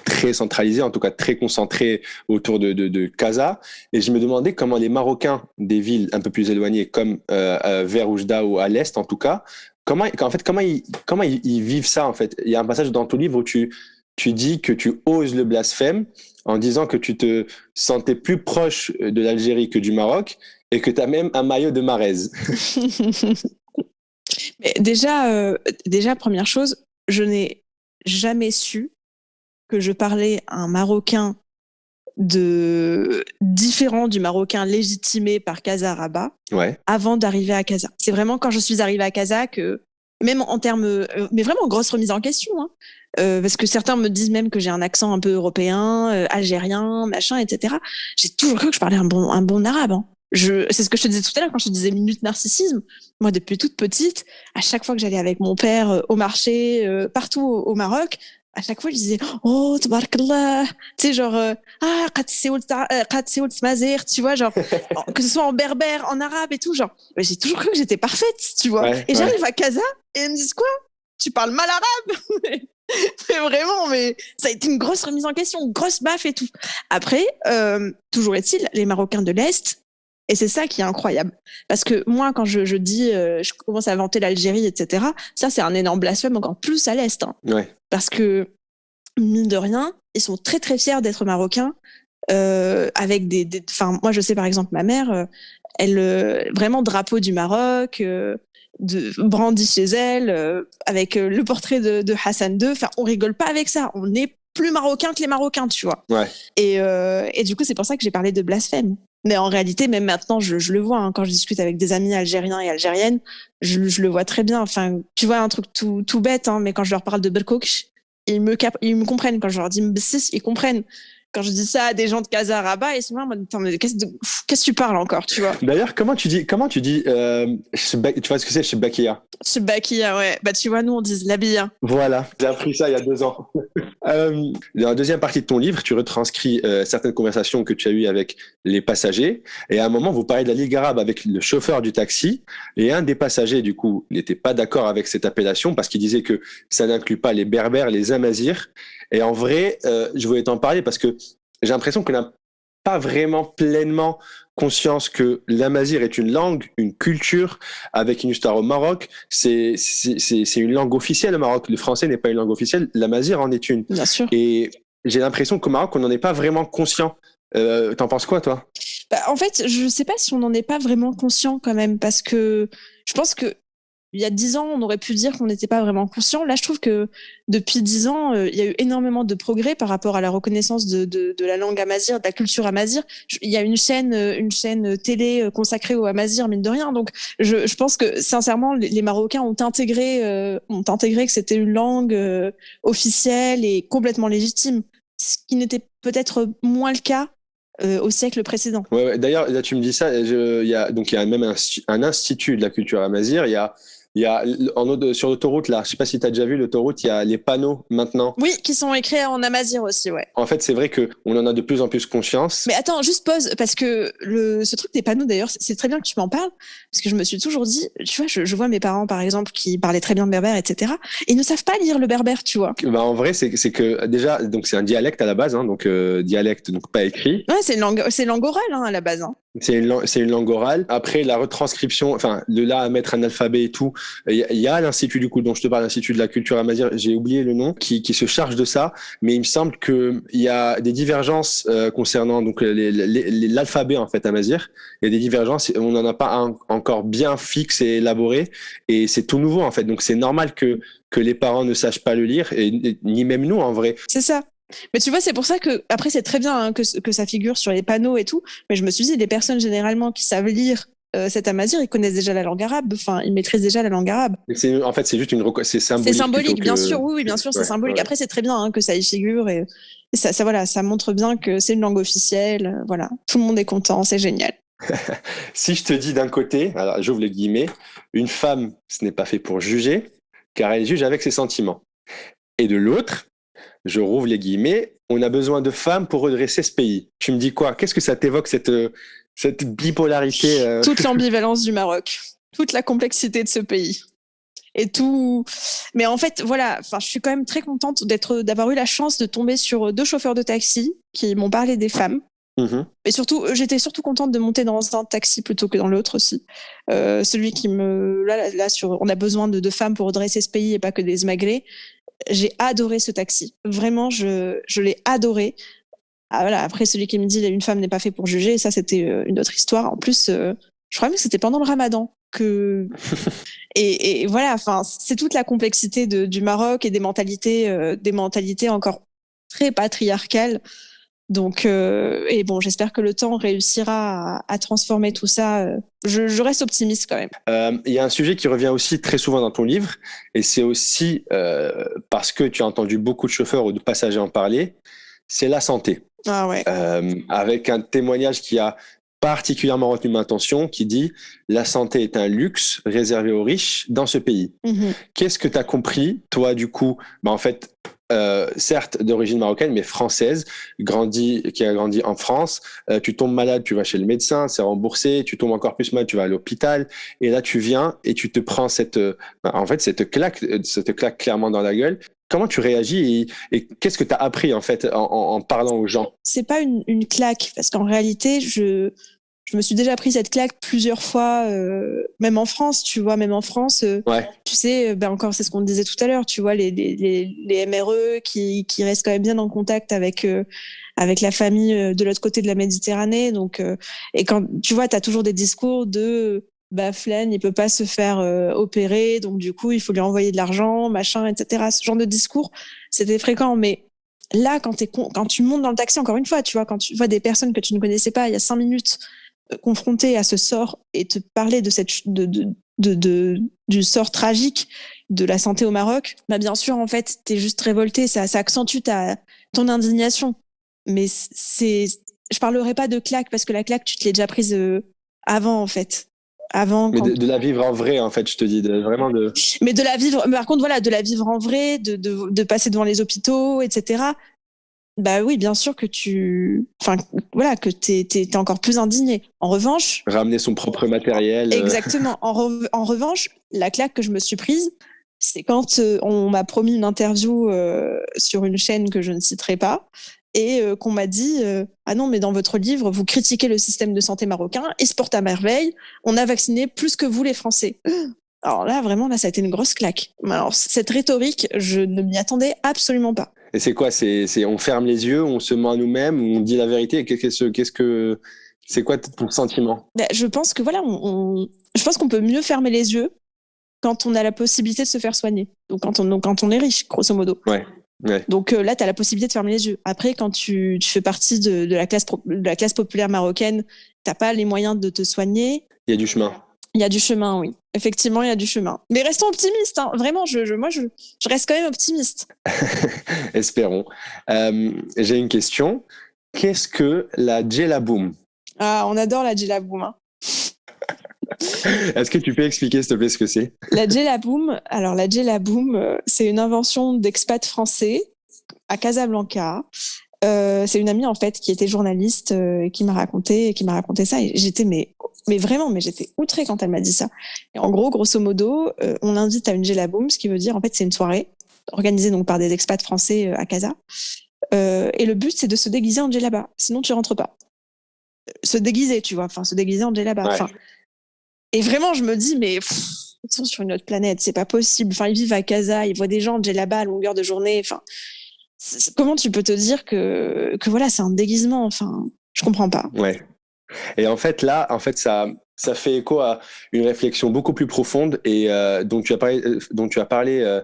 Speaker 1: très centralisé, en tout cas très concentré autour de Casa. Et je me demandais comment les Marocains des villes un peu plus éloignées, comme vers Oujda ou à l'Est en tout cas, comment ils vivent ça en fait. Il y a un passage dans ton livre où tu dis que tu oses le blasphème en disant que tu te sentais plus proche de l'Algérie que du Maroc et que tu as même un maillot de Marez.
Speaker 2: Mais déjà, première chose, je n'ai jamais su que je parlais un Marocain différent du Marocain légitimé par Casa Rabat avant d'arriver à Casa. C'est vraiment quand je suis arrivée à Casa que, même en termes, mais vraiment grosse remise en question, hein, parce que certains me disent même que j'ai un accent un peu européen, algérien, machin, etc. J'ai toujours cru que je parlais un bon arabe. Hein. C'est ce que je te disais tout à l'heure quand je te disais minute narcissisme. Moi, depuis toute petite, à chaque fois que j'allais avec mon père au marché, partout au Maroc, à chaque fois, je disais, oh, tabarakallah, tu sais, genre, qad seoult mazir, tu vois, genre, que ce soit en berbère, en arabe et tout, genre, j'ai toujours cru que j'étais parfaite, tu vois. Et j'arrive à Casa et ils me disent quoi? Tu parles mal arabe? Mais vraiment, mais ça a été une grosse remise en question, une grosse baffe et tout. Après, toujours est-il, les Marocains de l'Est, et c'est ça qui est incroyable. Parce que moi, quand je dis, je commence à vanter l'Algérie, etc., ça, c'est un énorme blasphème encore plus à l'Est. Hein.
Speaker 1: Ouais.
Speaker 2: Parce que, mine de rien, ils sont très, très fiers d'être marocains. Avec enfin, moi, je sais, par exemple, ma mère, elle, vraiment drapeau du Maroc, brandi chez elle, avec le portrait de Hassan II. Enfin, on rigole pas avec ça. On est plus marocains que les Marocains, tu vois.
Speaker 1: Ouais.
Speaker 2: Et du coup, c'est pour ça que j'ai parlé de blasphème. Mais en réalité, même maintenant, je le vois. Hein, quand je discute avec des amis algériens et algériennes, je le vois très bien. Enfin, tu vois, un truc tout bête, hein, mais quand je leur parle de Berkouk, ils me comprennent. Quand je leur dis Mbessis, ils comprennent. Quand je dis ça à des gens de Casa Rabat, ils sont là, attends, mais qu'est-ce que tu parles encore, tu vois?
Speaker 1: D'ailleurs, comment tu dis, tu vois ce que c'est Chebakia?
Speaker 2: Chebakia, ouais. Bah, tu vois, nous, on dit Labia.
Speaker 1: Voilà, j'ai appris ça il y a 2 ans. Dans la deuxième partie de ton livre, tu retranscris certaines conversations que tu as eues avec les passagers. Et à un moment, vous parlez de la Ligue arabe avec le chauffeur du taxi. Et un des passagers, du coup, n'était pas d'accord avec cette appellation parce qu'il disait que ça n'inclut pas les Berbères, les Amazirs. Et en vrai, je voulais t'en parler parce que j'ai l'impression qu'on n'a pas vraiment pleinement conscience que l'amazir est une langue, une culture avec une histoire au Maroc. C'est une langue officielle au Maroc. Le français n'est pas une langue officielle. L'amazir en est une.
Speaker 2: Bien sûr.
Speaker 1: Et j'ai l'impression qu'au Maroc, on n'en est pas vraiment conscient. T'en penses quoi, toi?
Speaker 2: Bah, en fait, je sais pas si on n'en est pas vraiment conscient quand même, parce que je pense que il y a 10 ans, on aurait pu dire qu'on n'était pas vraiment conscient. Là, je trouve que depuis 10 ans, il y a eu énormément de progrès par rapport à la reconnaissance de la langue amazigh, de la culture amazigh. Il y a une chaîne télé consacrée au amazigh, mine de rien. Donc, je pense que, sincèrement, les Marocains ont intégré que c'était une langue officielle et complètement légitime. Ce qui n'était peut-être moins le cas au siècle précédent.
Speaker 1: Ouais. D'ailleurs, là, tu me dis ça. Il y a même un institut de la culture amazigh. Sur l'autoroute, là, je sais pas si tu as déjà vu l'autoroute, il y a les panneaux maintenant.
Speaker 2: Oui, qui sont écrits en amazigh aussi, ouais.
Speaker 1: En fait, c'est vrai qu'on en a de plus en plus conscience.
Speaker 2: Mais attends, juste pause, parce que ce truc des panneaux, d'ailleurs, c'est très bien que tu m'en parles, parce que je me suis toujours dit, tu vois, je vois mes parents, par exemple, qui parlaient très bien le berbère, etc., et ils ne savent pas lire le berbère, tu vois.
Speaker 1: Bah, en vrai, c'est que déjà, donc c'est un dialecte à la base, hein, donc dialecte, donc pas écrit.
Speaker 2: Ouais, c'est une langue orale, hein, à la base. Hein.
Speaker 1: C'est une langue orale. Après, la retranscription, enfin, de là à mettre un alphabet et tout, il y a l'institut du coup dont je te parle, l'institut de la culture amazigh, j'ai oublié le nom, qui se charge de ça, mais il me semble que il y a des divergences concernant donc l'alphabet en fait amazigh. Il y a des divergences, on n'en a pas encore bien fixe et élaboré, et c'est tout nouveau en fait. Donc c'est normal que les parents ne sachent pas le lire, et ni même nous en vrai.
Speaker 2: C'est ça. Mais tu vois, c'est pour ça que, après, c'est très bien hein, que ça figure sur les panneaux et tout, mais je me suis dit, les personnes généralement qui savent lire cet amazigh, ils connaissent déjà la langue arabe, enfin, ils maîtrisent déjà la langue arabe.
Speaker 1: En fait, c'est juste c'est symbolique.
Speaker 2: C'est symbolique, bien sûr, oui, bien sûr,
Speaker 1: ouais,
Speaker 2: c'est symbolique.
Speaker 1: Ouais.
Speaker 2: Après, c'est très bien hein, que ça y figure et voilà, ça montre bien que c'est une langue officielle, voilà. Tout le monde est content, c'est génial.
Speaker 1: Si je te dis d'un côté, alors j'ouvre les guillemets, une femme, ce n'est pas fait pour juger, car elle juge avec ses sentiments. Et de l'autre, je rouvre les guillemets, on a besoin de femmes pour redresser ce pays. Tu me dis quoi? Qu'est-ce que ça t'évoque, cette bipolarité
Speaker 2: Toute l'ambivalence du Maroc, toute la complexité de ce pays. Et tout. Mais en fait, voilà, enfin, je suis quand même très contente d'avoir eu la chance de tomber sur 2 chauffeurs de taxi qui m'ont parlé des femmes.
Speaker 1: Mm-hmm.
Speaker 2: Et surtout, j'étais surtout contente de monter dans un taxi plutôt que dans l'autre aussi. Celui qui là, on a besoin de femmes pour redresser ce pays et pas que des smaglés. J'ai adoré ce taxi. Vraiment, je l'ai adoré. Ah, voilà. Après, celui qui me dit une femme n'est pas fait pour juger, ça, c'était une autre histoire. En plus, je crois même que c'était pendant le Ramadan que. Et voilà, enfin, c'est toute la complexité du Maroc et des mentalités encore très patriarcales. Donc, et bon, j'espère que le temps réussira à transformer tout ça. Je reste optimiste quand même.
Speaker 1: Il y a un sujet qui revient aussi très souvent dans ton livre, et c'est aussi parce que tu as entendu beaucoup de chauffeurs ou de passagers en parler, c'est la santé.
Speaker 2: Ah ouais.
Speaker 1: Avec un témoignage qui a particulièrement retenu ma attention, qui dit « La santé est un luxe réservé aux riches dans ce pays ».
Speaker 2: Mm-hmm.
Speaker 1: Qu'est-ce que tu as compris, toi, du coup, en fait, certes d'origine marocaine, mais française, qui a grandi en France, tu tombes malade, tu vas chez le médecin, c'est remboursé, tu tombes encore plus malade, tu vas à l'hôpital, et là tu viens et tu te prends cette claque clairement dans la gueule. Comment tu réagis et qu'est-ce que tu as appris en fait en parlant aux gens?
Speaker 2: C'est pas une claque, parce qu'en réalité, je me suis déjà pris cette claque plusieurs fois, même en France, tu vois,
Speaker 1: Ouais.
Speaker 2: Tu sais, encore, c'est ce qu'on disait tout à l'heure, tu vois, les MRE qui restent quand même bien en contact avec la famille de l'autre côté de la Méditerranée. Donc, et quand, tu vois, t'as toujours des discours de, Flen, il peut pas se faire opérer, donc du coup, il faut lui envoyer de l'argent, machin, etc. Ce genre de discours, c'était fréquent, mais là, quand tu montes dans le taxi, encore une fois, tu vois, quand tu vois des personnes que tu ne connaissais pas il y a 5 minutes, confronté à ce sort et te parler du sort tragique de la santé au Maroc, bien sûr, en fait, t'es juste révolté, ça accentue ton indignation. Mais je parlerai pas de claque parce que la claque, tu te l'es déjà prise avant, en fait.
Speaker 1: Mais de la vivre en vrai, en fait, je te dis,
Speaker 2: Mais de la vivre, par contre, voilà, de la vivre en vrai, de passer devant les hôpitaux, etc. Bah oui, bien sûr que que t'es encore plus indigné. En revanche.
Speaker 1: Ramener son propre matériel.
Speaker 2: Exactement. En revanche, la claque que je me suis prise, c'est quand on m'a promis une interview sur une chaîne que je ne citerai pas et qu'on m'a dit ah non, mais dans votre livre, vous critiquez le système de santé marocain, il se porte à merveille, on a vacciné plus que vous les Français. Alors là, vraiment, ça a été une grosse claque. Alors, cette rhétorique, je ne m'y attendais absolument pas.
Speaker 1: Et c'est quoi? C'est on ferme les yeux, on se ment à nous-mêmes, on dit la vérité. C'est quoi ton sentiment?
Speaker 2: Je pense que voilà, je pense qu'on peut mieux fermer les yeux quand on a la possibilité de se faire soigner. Donc quand on est riche, grosso modo.
Speaker 1: Ouais.
Speaker 2: Donc là, tu as la possibilité de fermer les yeux. Après, quand tu fais partie de la classe populaire marocaine, t'as pas les moyens de te soigner.
Speaker 1: Il y a du chemin.
Speaker 2: Il y a du chemin, oui. Effectivement, il y a du chemin. Mais restons optimistes. Hein. Vraiment, moi, je reste quand même optimiste.
Speaker 1: Espérons. J'ai une question. Qu'est-ce que la Djelaboum?
Speaker 2: Ah, on adore la Djelaboum. Hein.
Speaker 1: Est-ce que tu peux expliquer, s'il te plaît, ce que c'est?
Speaker 2: La Djelaboum, c'est une invention d'expats français à Casablanca. C'est une amie, en fait, qui était journaliste qui m'a raconté ça. Et j'étais, mais j'étais outrée quand elle m'a dit ça. Et en gros, grosso modo, on invite à une Djelaboum, ce qui veut dire, en fait, c'est une soirée organisée donc par des expats français à Casa. Et le but, c'est de se déguiser en djellaba. Sinon, tu rentres pas. Se déguiser, tu vois. Enfin, se déguiser en djellaba.
Speaker 1: Ouais.
Speaker 2: Enfin, et vraiment, je me dis, mais ils sont sur une autre planète. C'est pas possible. Enfin, ils vivent à Casa. Ils voient des gens en djellaba à longueur de journée. Enfin, comment tu peux te dire que voilà, c'est un déguisement. Enfin, je comprends pas.
Speaker 1: Ouais. Et en fait, là, ça fait écho à une réflexion beaucoup plus profonde et dont tu as parlé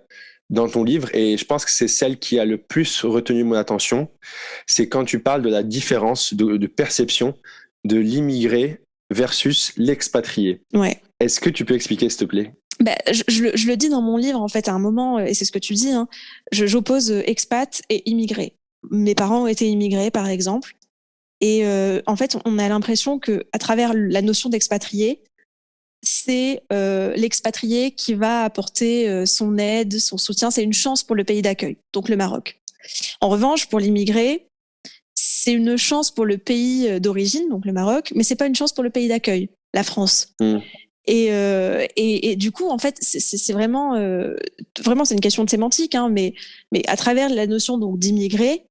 Speaker 1: dans ton livre. Et je pense que c'est celle qui a le plus retenu mon attention. C'est quand tu parles de la différence de perception de l'immigré versus l'expatrié.
Speaker 2: Ouais.
Speaker 1: Est-ce que tu peux expliquer, s'il te plaît?
Speaker 2: Je le dis dans mon livre, en fait, à un moment, et c'est ce que tu dis, hein, j'oppose expat et immigré. Mes parents ont été immigrés, par exemple. Et en fait, on a l'impression que à travers la notion d'expatrié, c'est l'expatrié qui va apporter son aide, son soutien. C'est une chance pour le pays d'accueil, donc le Maroc. En revanche, pour l'immigré, c'est une chance pour le pays d'origine, donc le Maroc, mais c'est pas une chance pour le pays d'accueil, la France. Et du coup, en fait, c'est vraiment, c'est une question de sémantique, hein, mais à travers la notion donc d'immigré,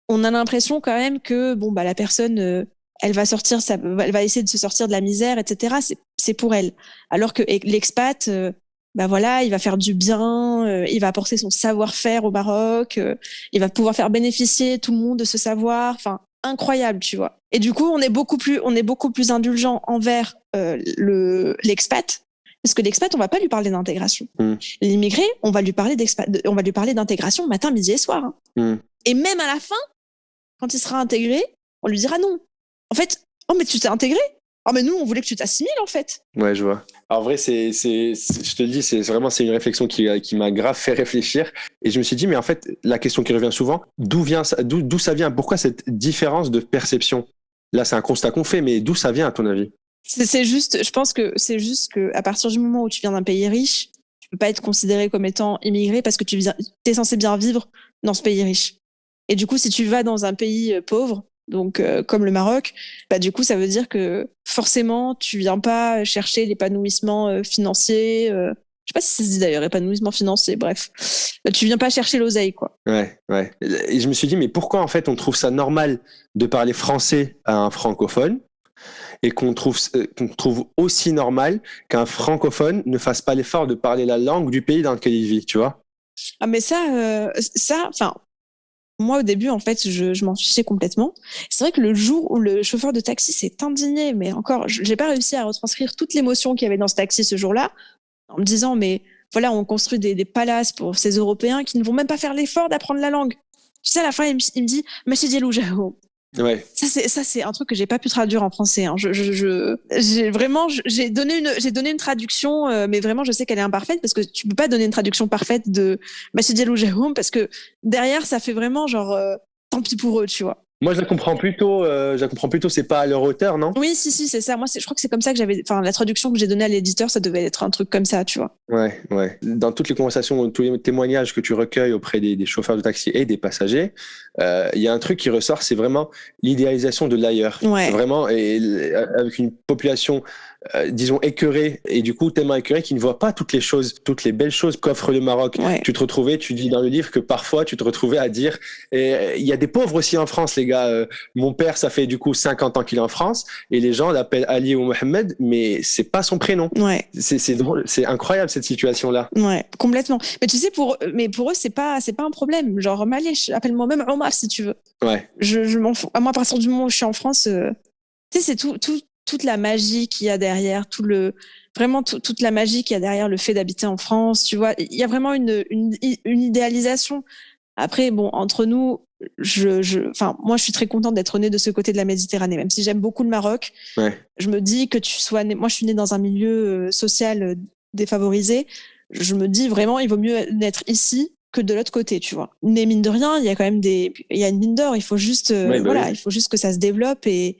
Speaker 2: on a l'impression quand même que la personne, elle va essayer de se sortir de la misère, etc. C'est pour elle. Alors que l'expat, il va faire du bien, il va apporter son savoir-faire au Maroc, il va pouvoir faire bénéficier tout le monde de ce savoir. Enfin, incroyable, tu vois. Et du coup, on est beaucoup plus indulgent envers l'expat. Parce que l'expat, on va pas lui parler d'intégration. L'immigré, on va lui parler d'intégration matin, midi et soir. Hein. Et même à la fin, quand il sera intégré, on lui dira non. En fait, oh, mais tu t'es intégré? Oh, mais nous, on voulait que tu t'assimiles, en fait.
Speaker 1: Ouais, je vois. Alors, en vrai, je te le dis, c'est une réflexion qui m'a grave fait réfléchir. Et je me suis dit, mais en fait, la question qui revient souvent, d'où ça vient? Pourquoi cette différence de perception? Là, c'est un constat qu'on fait, mais d'où ça vient, à ton avis?
Speaker 2: Je pense que c'est juste que à partir du moment où tu viens d'un pays riche, tu peux pas être considéré comme étant immigré parce que tu es censé bien vivre dans ce pays riche. Et du coup, si tu vas dans un pays pauvre, donc comme le Maroc, du coup, ça veut dire que forcément, tu viens pas chercher l'épanouissement financier. Je sais pas si ça se dit d'ailleurs, épanouissement financier, bref. Tu viens pas chercher l'oseille, quoi.
Speaker 1: Ouais. Et je me suis dit, mais pourquoi en fait on trouve ça normal de parler français à un francophone et qu'on trouve aussi normal qu'un francophone ne fasse pas l'effort de parler la langue du pays dans lequel il vit, tu vois?
Speaker 2: Ah, mais moi, au début, en fait, je m'en fichais complètement. C'est vrai que le jour où le chauffeur de taxi s'est indigné, mais encore, j'ai pas réussi à retranscrire toute l'émotion qu'il y avait dans ce taxi ce jour-là, en me disant, mais voilà, on construit des palaces pour ces Européens qui ne vont même pas faire l'effort d'apprendre la langue. Tu sais, à la fin, il me dit, Merci Diallo Jao.
Speaker 1: Ouais.
Speaker 2: Ça, c'est un truc que j'ai pas pu traduire en français. Hein. J'ai donné une traduction, mais vraiment, je sais qu'elle est imparfaite parce que tu peux pas donner une traduction parfaite de Merci Diallo Jao parce que derrière, ça fait vraiment genre, tant pis pour eux, tu vois.
Speaker 1: Moi, je la comprends plutôt, c'est pas à leur hauteur, non?
Speaker 2: Oui, si, c'est ça. Moi, je crois que c'est comme ça que la traduction que j'ai donnée à l'éditeur, ça devait être un truc comme ça, tu vois.
Speaker 1: Ouais. Dans toutes les conversations, tous les témoignages que tu recueilles auprès des chauffeurs de taxi et des passagers, il y a un truc qui ressort, c'est vraiment l'idéalisation de l'ailleurs.
Speaker 2: Ouais.
Speaker 1: Vraiment, et avec une population, disons, écœurée, et du coup, tellement écœurée qu'ils ne voient pas toutes les belles choses qu'offre le Maroc.
Speaker 2: Ouais.
Speaker 1: Tu dis dans le livre que parfois, tu te retrouvais à dire, et il y a des pauvres aussi en France, les gars. Mon père, ça fait du coup 50 ans qu'il est en France, et les gens l'appellent Ali ou Mohamed, mais c'est pas son prénom.
Speaker 2: Ouais.
Speaker 1: C'est drôle, c'est incroyable cette situation-là.
Speaker 2: Ouais, complètement. Mais tu sais, pour eux, c'est pas un problème. Genre, Malish, appelle-moi même Omar si tu veux.
Speaker 1: Ouais.
Speaker 2: Je m'en fous. À moi, à partir du moment où je suis en France, tu sais, c'est tout. toute la magie qu'il y a derrière, toute la magie qu'il y a derrière le fait d'habiter en France, tu vois. Il y a vraiment une idéalisation. Après, bon, entre nous, moi, je suis très contente d'être née de ce côté de la Méditerranée, même si j'aime beaucoup le Maroc.
Speaker 1: Ouais.
Speaker 2: Je me dis que tu sois née, moi, je suis née dans un milieu social défavorisé. Je me dis vraiment, il vaut mieux naître ici que de l'autre côté, tu vois. Mais mine de rien, il y a quand même il y a une mine d'or. Il faut juste, il faut juste que ça se développe et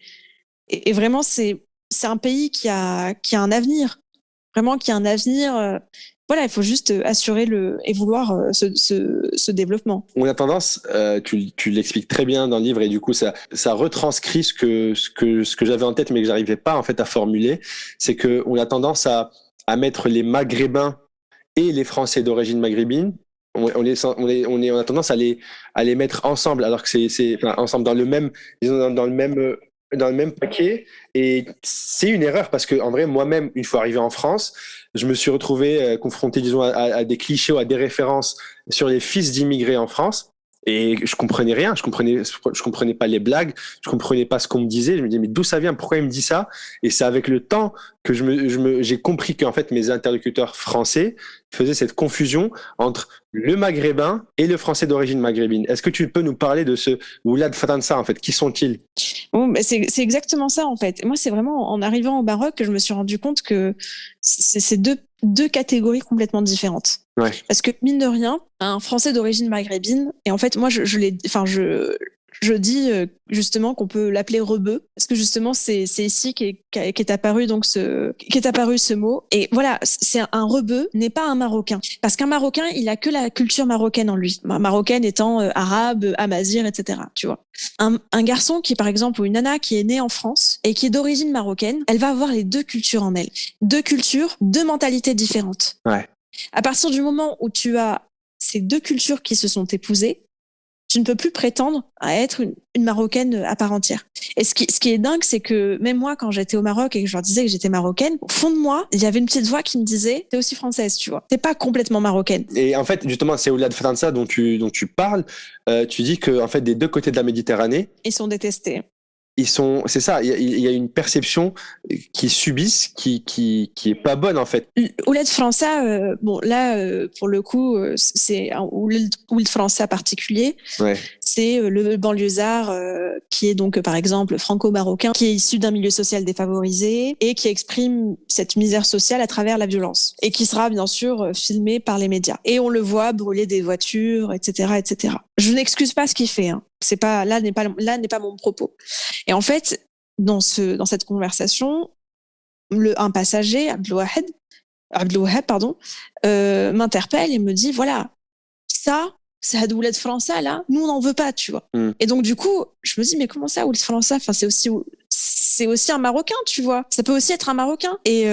Speaker 2: vraiment, c'est un pays qui a un avenir. Vraiment, qui a un avenir. Voilà, il faut juste assurer et vouloir ce développement.
Speaker 1: On a tendance, tu l'expliques très bien dans le livre et du coup ça retranscrit ce que j'avais en tête mais que j'arrivais pas en fait à formuler, c'est que on a tendance à mettre les Maghrébins et les Français d'origine maghrébine, on a tendance à les mettre ensemble alors que c'est ensemble dans le même dans le même paquet, et c'est une erreur parce que en vrai moi-même une fois arrivé en France je me suis retrouvé confronté disons à des clichés ou à des références sur les fils d'immigrés en France et je comprenais rien, je comprenais pas les blagues, je comprenais pas ce qu'on me disait, je me disais mais d'où ça vient, pourquoi il me dit ça, et c'est avec le temps que j'ai compris qu'en fait mes interlocuteurs français faisaient cette confusion entre le maghrébin et le français d'origine maghrébine. Est-ce que tu peux nous parler de ce Oulad Fransa en fait, qui sont-ils?
Speaker 2: Bon, c'est exactement ça en fait. Moi, c'est vraiment en arrivant au Maroc que je me suis rendu compte que c'est deux catégories complètement différentes.
Speaker 1: Ouais.
Speaker 2: Parce que mine de rien, un Français d'origine maghrébine, et en fait, moi, je dis justement qu'on peut l'appeler rebeu parce que justement c'est ici qu'est apparu donc ce mot, et voilà, c'est un rebeu n'est pas un Marocain, parce qu'un Marocain il a que la culture marocaine en lui, marocaine étant arabe, amazigh, etc., tu vois. Un garçon qui par exemple, ou une nana qui est née en France et qui est d'origine marocaine, elle va avoir les deux cultures en elle, deux cultures, deux mentalités différentes.
Speaker 1: Ouais.
Speaker 2: À partir du moment où tu as ces deux cultures qui se sont épousées, tu ne peux plus prétendre à être une Marocaine à part entière. Et ce qui est dingue, c'est que même moi, quand j'étais au Maroc et que je leur disais que j'étais marocaine, au fond de moi, il y avait une petite voix qui me disait « T'es aussi française, tu vois. T'es pas complètement marocaine. »
Speaker 1: Et en fait, justement, c'est Oulad Fransa dont tu parles. Tu dis que en fait, des deux côtés de la Méditerranée,
Speaker 2: Ils sont détestés.
Speaker 1: c'est ça, il y a une perception qu'ils subissent qui est pas bonne en fait.
Speaker 2: Ouled Fransa, bon là, pour le coup, c'est un Ouled Fransa particulier.
Speaker 1: Ouais.
Speaker 2: C'est le banlieusard qui est donc par exemple franco-marocain, qui est issu d'un milieu social défavorisé et qui exprime cette misère sociale à travers la violence, et qui sera bien sûr filmé par les médias. Et on le voit brûler des voitures, etc., etc. Je n'excuse pas ce qu'il fait, hein. C'est pas là n'est pas mon propos. Et en fait, dans cette conversation, un passager, Abdelouaheb, pardon, m'interpelle et me dit voilà, ça, c'est Ouled Fransa là, nous on n'en veut pas, tu vois. Et donc du coup, je me dis mais comment ça Ouled Fransa, enfin c'est aussi un Marocain, tu vois. Ça peut aussi être un Marocain. Et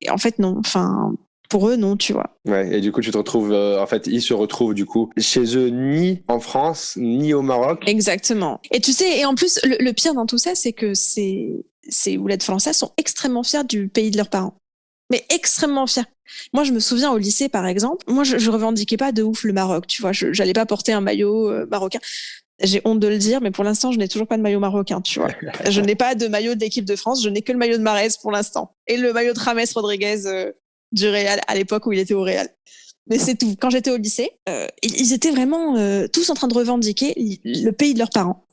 Speaker 2: en fait non, enfin pour eux non, tu vois.
Speaker 1: Ouais, et du coup tu te retrouves en fait ils se retrouvent du coup chez eux, ni en France ni au Maroc.
Speaker 2: Exactement. Et tu sais, et en plus le pire dans tout ça, c'est que ces Ouled Fransa sont extrêmement fiers du pays de leurs parents. Mais extrêmement fiers. Moi, je me souviens au lycée, par exemple, moi, je revendiquais pas de ouf le Maroc, tu vois. J'allais pas porter un maillot marocain. J'ai honte de le dire, mais pour l'instant, je n'ai toujours pas de maillot marocain, tu vois. Je n'ai pas de maillot de l'équipe de France, je n'ai que le maillot de Mahrez pour l'instant. Et le maillot de James Rodriguez du Real, à l'époque où il était au Real. Mais c'est tout. Quand j'étais au lycée, ils étaient vraiment tous en train de revendiquer le pays de leurs parents.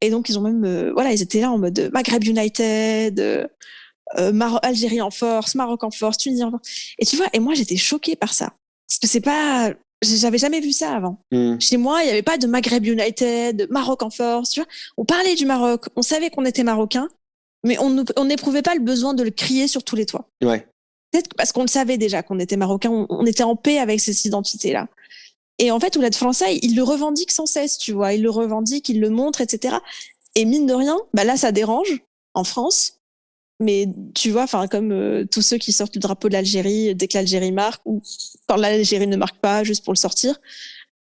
Speaker 2: Et donc, ils ont même, voilà, ils étaient là en mode Maghreb United, Algérie en force, Maroc en force, Tunisie en force. Et tu vois, et moi j'étais choquée par ça. Parce que c'est pas, j'avais jamais vu ça avant. Chez moi, il y avait pas de Maghreb United, Maroc en force, tu vois. On parlait du Maroc, on savait qu'on était marocain, mais on n'éprouvait pas le besoin de le crier sur tous les toits.
Speaker 1: Ouais.
Speaker 2: Peut-être parce qu'on le savait déjà qu'on était marocain, on était en paix avec cette identité-là. Et en fait, Ouled Fransa, il le revendique sans cesse, tu vois. Il le revendique, il le montre, etc. Et mine de rien, bah là, ça dérange en France. Mais tu vois, enfin, comme tous ceux qui sortent le drapeau de l'Algérie dès que l'Algérie marque, ou quand l'Algérie ne marque pas, juste pour le sortir,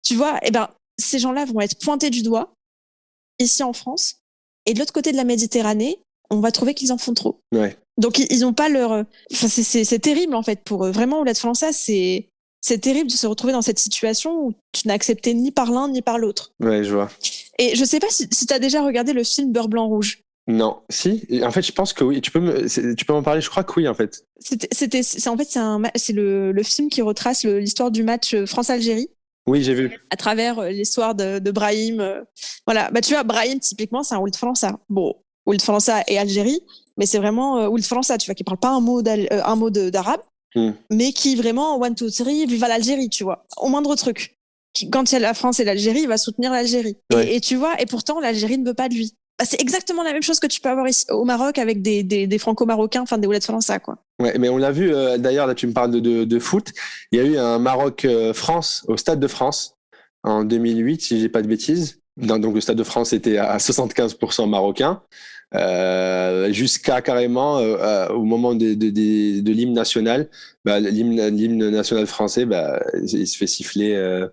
Speaker 2: tu vois, eh ben, ces gens-là vont être pointés du doigt ici en France. Et de l'autre côté de la Méditerranée, on va trouver qu'ils en font trop.
Speaker 1: Ouais.
Speaker 2: Donc ils n'ont pas leur. Enfin, c'est terrible en fait pour eux. Vraiment, Ouled Fransa, c'est terrible de se retrouver dans cette situation où tu n'as accepté ni par l'un ni par l'autre.
Speaker 1: Ouais, je vois.
Speaker 2: Et je sais pas si tu as déjà regardé le film Beurre Blanc Rouge.
Speaker 1: Non, si. En fait, je pense que oui. Tu peux m'en parler. Je crois que oui, en fait.
Speaker 2: En fait, c'est le film qui retrace l'histoire du match France-Algérie
Speaker 1: Oui, j'ai vu.
Speaker 2: à travers l'histoire de Brahim. Voilà. Bah, tu vois, Brahim, typiquement, c'est un Ould França. Bon, Ould França et Algérie, mais c'est vraiment Ould França, tu vois, qui parle pas un mot d'arabe, mais qui vraiment, one, two, three, viva l'Algérie, tu vois, au moindre truc. Quand il y a la France et l'Algérie, il va soutenir l'Algérie.
Speaker 1: Ouais.
Speaker 2: Et tu vois, et pourtant, l'Algérie ne veut pas de lui. Bah, c'est exactement la même chose que tu peux avoir ici au Maroc avec des franco-marocains, enfin des Ouled França, quoi.
Speaker 1: Ouais, mais on l'a vu, d'ailleurs, là tu me parles de foot, il y a eu un Maroc-France au Stade de France en 2008, si j'ai pas de bêtises. Donc le Stade de France était à 75% marocain, jusqu'à carrément au moment de l'hymne national, bah, l'hymne national français, bah, il se fait siffler,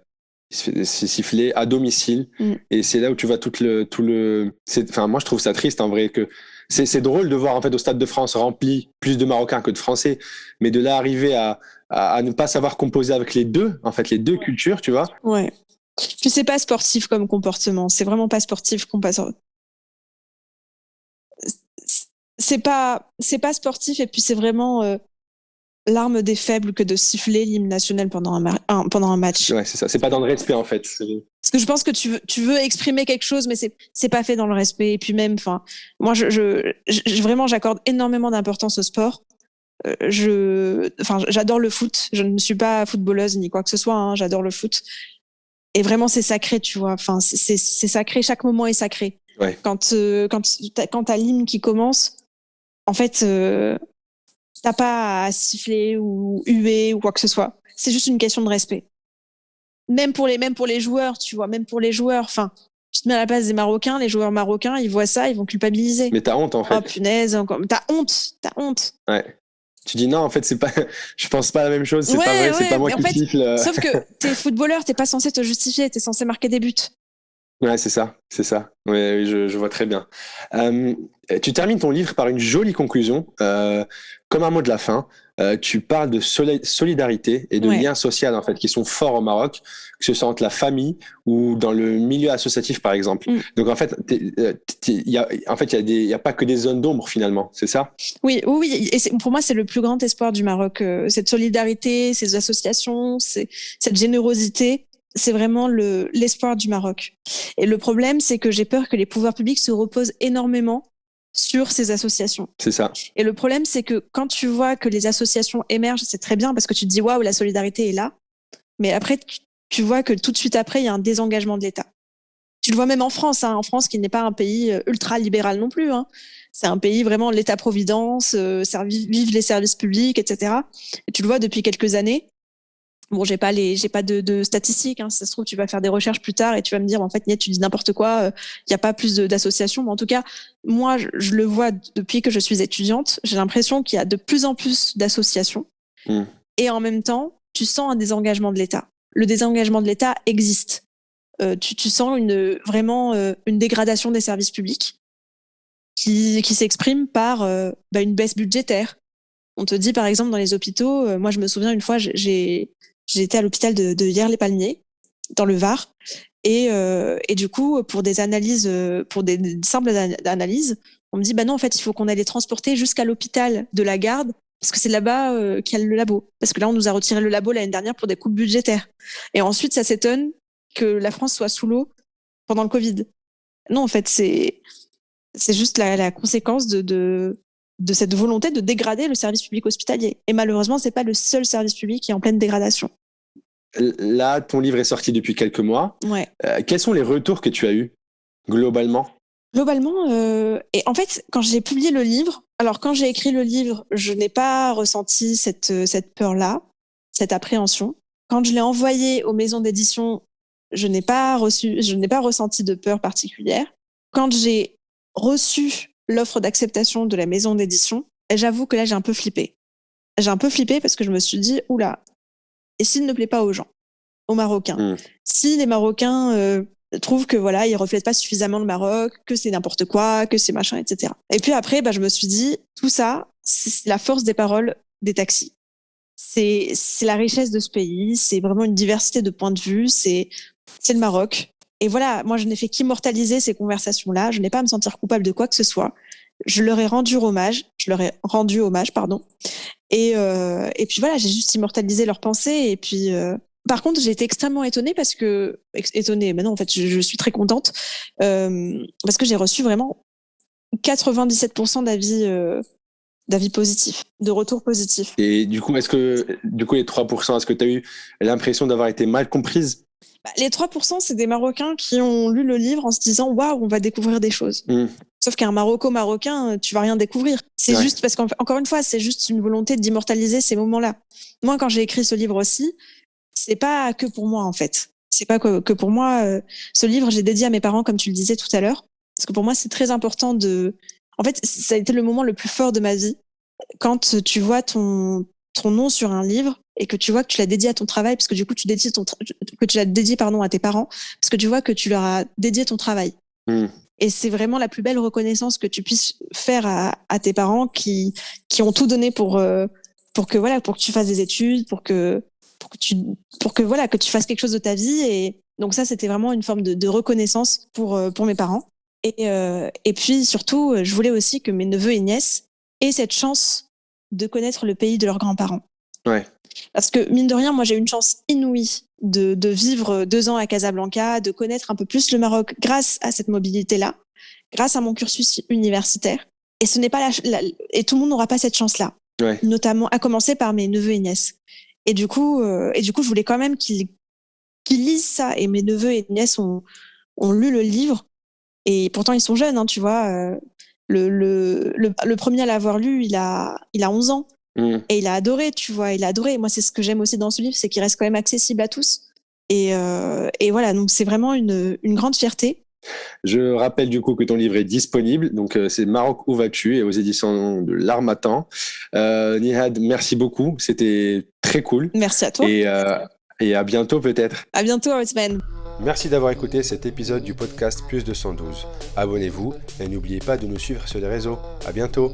Speaker 1: c'est sifflé à domicile. Et c'est là où tu vois enfin, moi, je trouve ça triste, en vrai, que c'est drôle de voir, en fait, au Stade de France rempli plus de Marocains que de Français, mais de là arriver à ne pas savoir composer avec les deux, en fait, les deux cultures, tu vois.
Speaker 2: Ouais. Puis c'est pas sportif comme comportement. C'est vraiment pas sportif qu'on passe. C'est pas sportif et puis c'est vraiment l'arme des faibles que de siffler l'hymne national pendant un match.
Speaker 1: Ouais, c'est ça. C'est pas dans le respect, en fait.
Speaker 2: Parce que je pense que tu veux exprimer quelque chose, mais c'est pas fait dans le respect. Et puis même, enfin, moi, vraiment, j'accorde énormément d'importance au sport. J'adore le foot. Je ne suis pas footballeuse ni quoi que ce soit. Hein, j'adore le foot. Et vraiment, c'est sacré, tu vois. Enfin, c'est sacré. Chaque moment est sacré.
Speaker 1: Ouais.
Speaker 2: Quand t'as l'hymne qui commence, en fait, t'as pas à siffler ou huer ou quoi que ce soit. C'est juste une question de respect. Même pour les joueurs, tu vois, même pour les joueurs. Enfin, tu te mets à la place des Marocains, les joueurs marocains, ils voient ça, ils vont culpabiliser.
Speaker 1: Mais t'as honte, en fait.
Speaker 2: Oh punaise, encore. T'as honte.
Speaker 1: Ouais. Tu dis non, en fait, c'est pas, je pense pas la même chose, c'est pas vrai, c'est pas moi qui siffle.
Speaker 2: Sauf que t'es footballeur, t'es pas censé te justifier, t'es censé marquer des buts.
Speaker 1: Ouais, c'est ça, c'est ça. Ouais, oui, je vois très bien. Tu termines ton livre par une jolie conclusion, comme un mot de la fin. Tu parles de solidarité et de liens sociaux, en fait, qui sont forts au Maroc, que ce soit entre la famille ou dans le milieu associatif, par exemple. Donc en fait, il y a pas que des zones d'ombre finalement, c'est ça?
Speaker 2: Oui. Et pour moi, c'est le plus grand espoir du Maroc. Cette solidarité, ces associations, cette générosité. C'est vraiment l'espoir du Maroc. Et le problème, c'est que j'ai peur que les pouvoirs publics se reposent énormément sur ces associations.
Speaker 1: C'est ça.
Speaker 2: Et le problème, c'est que quand tu vois que les associations émergent, c'est très bien parce que tu te dis waouh, la solidarité est là. Mais après, tu vois que tout de suite après, il y a un désengagement de l'État. Tu le vois même en France, hein, en France qui n'est pas un pays ultra libéral non plus. Hein. C'est un pays vraiment l'État-providence, vive les services publics, etc. Et tu le vois depuis quelques années. Bon, j'ai pas de statistiques. Hein. Si ça se trouve, tu vas faire des recherches plus tard et tu vas me dire, en fait, Niette, tu dis n'importe quoi. Il y a pas plus d'associations. Mais en tout cas, moi, je le vois depuis que je suis étudiante. J'ai l'impression qu'il y a de plus en plus d'associations. Et en même temps, tu sens un désengagement de l'État. Le désengagement de l'État existe. Tu sens vraiment une dégradation des services publics qui s'exprime par une baisse budgétaire. On te dit, par exemple, dans les hôpitaux, moi, je me souviens une fois, j'étais à l'hôpital de Hyères-les-Palmiers, dans le Var, et du coup, pour des analyses, pour des simples analyses, on me dit, bah non, en fait, il faut qu'on aille les transporter jusqu'à l'hôpital de la Garde, parce que c'est là-bas qu'il y a le labo. Parce que là, on nous a retiré le labo l'année dernière pour des coupes budgétaires. Et ensuite, ça s'étonne que la France soit sous l'eau pendant le Covid. Non, en fait, c'est juste la conséquence de cette volonté de dégrader le service public hospitalier. Et malheureusement, c'est pas le seul service public qui est en pleine dégradation.
Speaker 1: Là, ton livre est sorti depuis quelques mois.
Speaker 2: Ouais.
Speaker 1: Quels sont les retours que tu as eus, globalement?
Speaker 2: Globalement, et en fait, quand j'ai publié le livre, alors quand j'ai écrit le livre, je n'ai pas ressenti cette peur-là, cette appréhension. Quand je l'ai envoyé aux maisons d'édition, je n'ai pas ressenti de peur particulière. Quand j'ai reçu l'offre d'acceptation de la maison d'édition, j'avoue que là, j'ai un peu flippé. J'ai un peu flippé parce que je me suis dit, oula, et s'il ne plaît pas aux gens, aux Marocains? Si les Marocains trouvent que voilà, ils reflètent pas suffisamment le Maroc, que c'est n'importe quoi, que c'est machin, etc. Et puis après, je me suis dit, tout ça, c'est la force des paroles des taxis. C'est la richesse de ce pays, c'est vraiment une diversité de points de vue, c'est le Maroc. Et voilà, moi, je n'ai fait qu'immortaliser ces conversations-là. Je n'ai pas à me sentir coupable de quoi que ce soit. Je leur ai rendu hommage. Pardon. Et puis voilà, j'ai juste immortalisé leurs pensées. Et puis, par contre, j'ai été extrêmement étonnée mais non, en fait, je suis très contente parce que j'ai reçu vraiment 97% d'avis positifs, de retours positifs.
Speaker 1: Et du coup, les 3%, est-ce que tu as eu l'impression d'avoir été mal comprise?
Speaker 2: Les 3%, c'est des Marocains qui ont lu le livre en se disant « Waouh, on va découvrir des choses ». Sauf qu'un Marocain, tu vas rien découvrir. C'est juste parce qu'encore une fois, c'est juste une volonté d'immortaliser ces moments-là. Moi, quand j'ai écrit ce livre aussi, c'est pas que pour moi, en fait. C'est pas que pour moi. Ce livre, j'ai dédié à mes parents, comme tu le disais tout à l'heure. Parce que pour moi, c'est très important En fait, ça a été le moment le plus fort de ma vie. Quand tu vois ton nom sur un livre et que tu vois que tu l'as dédié à ton travail, parce que du coup, tu l'as dédié, à tes parents, parce que tu vois que tu leur as dédié ton travail. Et c'est vraiment la plus belle reconnaissance que tu puisses faire à tes parents qui ont tout donné pour que tu fasses des études, pour que tu fasses quelque chose de ta vie. Et donc ça, c'était vraiment une forme de reconnaissance pour mes parents. Et puis surtout, je voulais aussi que mes neveux et nièces aient cette chance de connaître le pays de leurs grands-parents.
Speaker 1: Ouais.
Speaker 2: Parce que mine de rien, moi j'ai eu une chance inouïe de vivre 2 ans à Casablanca, de connaître un peu plus le Maroc grâce à cette mobilité-là, grâce à mon cursus universitaire. Et ce n'est pas et tout le monde n'aura pas cette chance-là.
Speaker 1: Ouais.
Speaker 2: Notamment à commencer par mes neveux et nièces. Et du coup, je voulais quand même qu'ils lisent ça. Et mes neveux et nièces ont lu le livre. Et pourtant, ils sont jeunes, hein, tu vois. Le premier à l'avoir lu, il a 11 ans. Et il a adoré, tu vois. Il a adoré. Et moi, c'est ce que j'aime aussi dans ce livre, c'est qu'il reste quand même accessible à tous. Et voilà, donc c'est vraiment une grande fierté.
Speaker 1: Je rappelle du coup que ton livre est disponible. Donc, c'est Maroc, où vas-tu? Et aux éditions de l'Harmattan. Nihad, merci beaucoup. C'était très cool.
Speaker 2: Merci à toi.
Speaker 1: Et à bientôt peut-être.
Speaker 2: À bientôt, Othman.
Speaker 1: Merci d'avoir écouté cet épisode du podcast Plus 212. Abonnez-vous et n'oubliez pas de nous suivre sur les réseaux. À bientôt.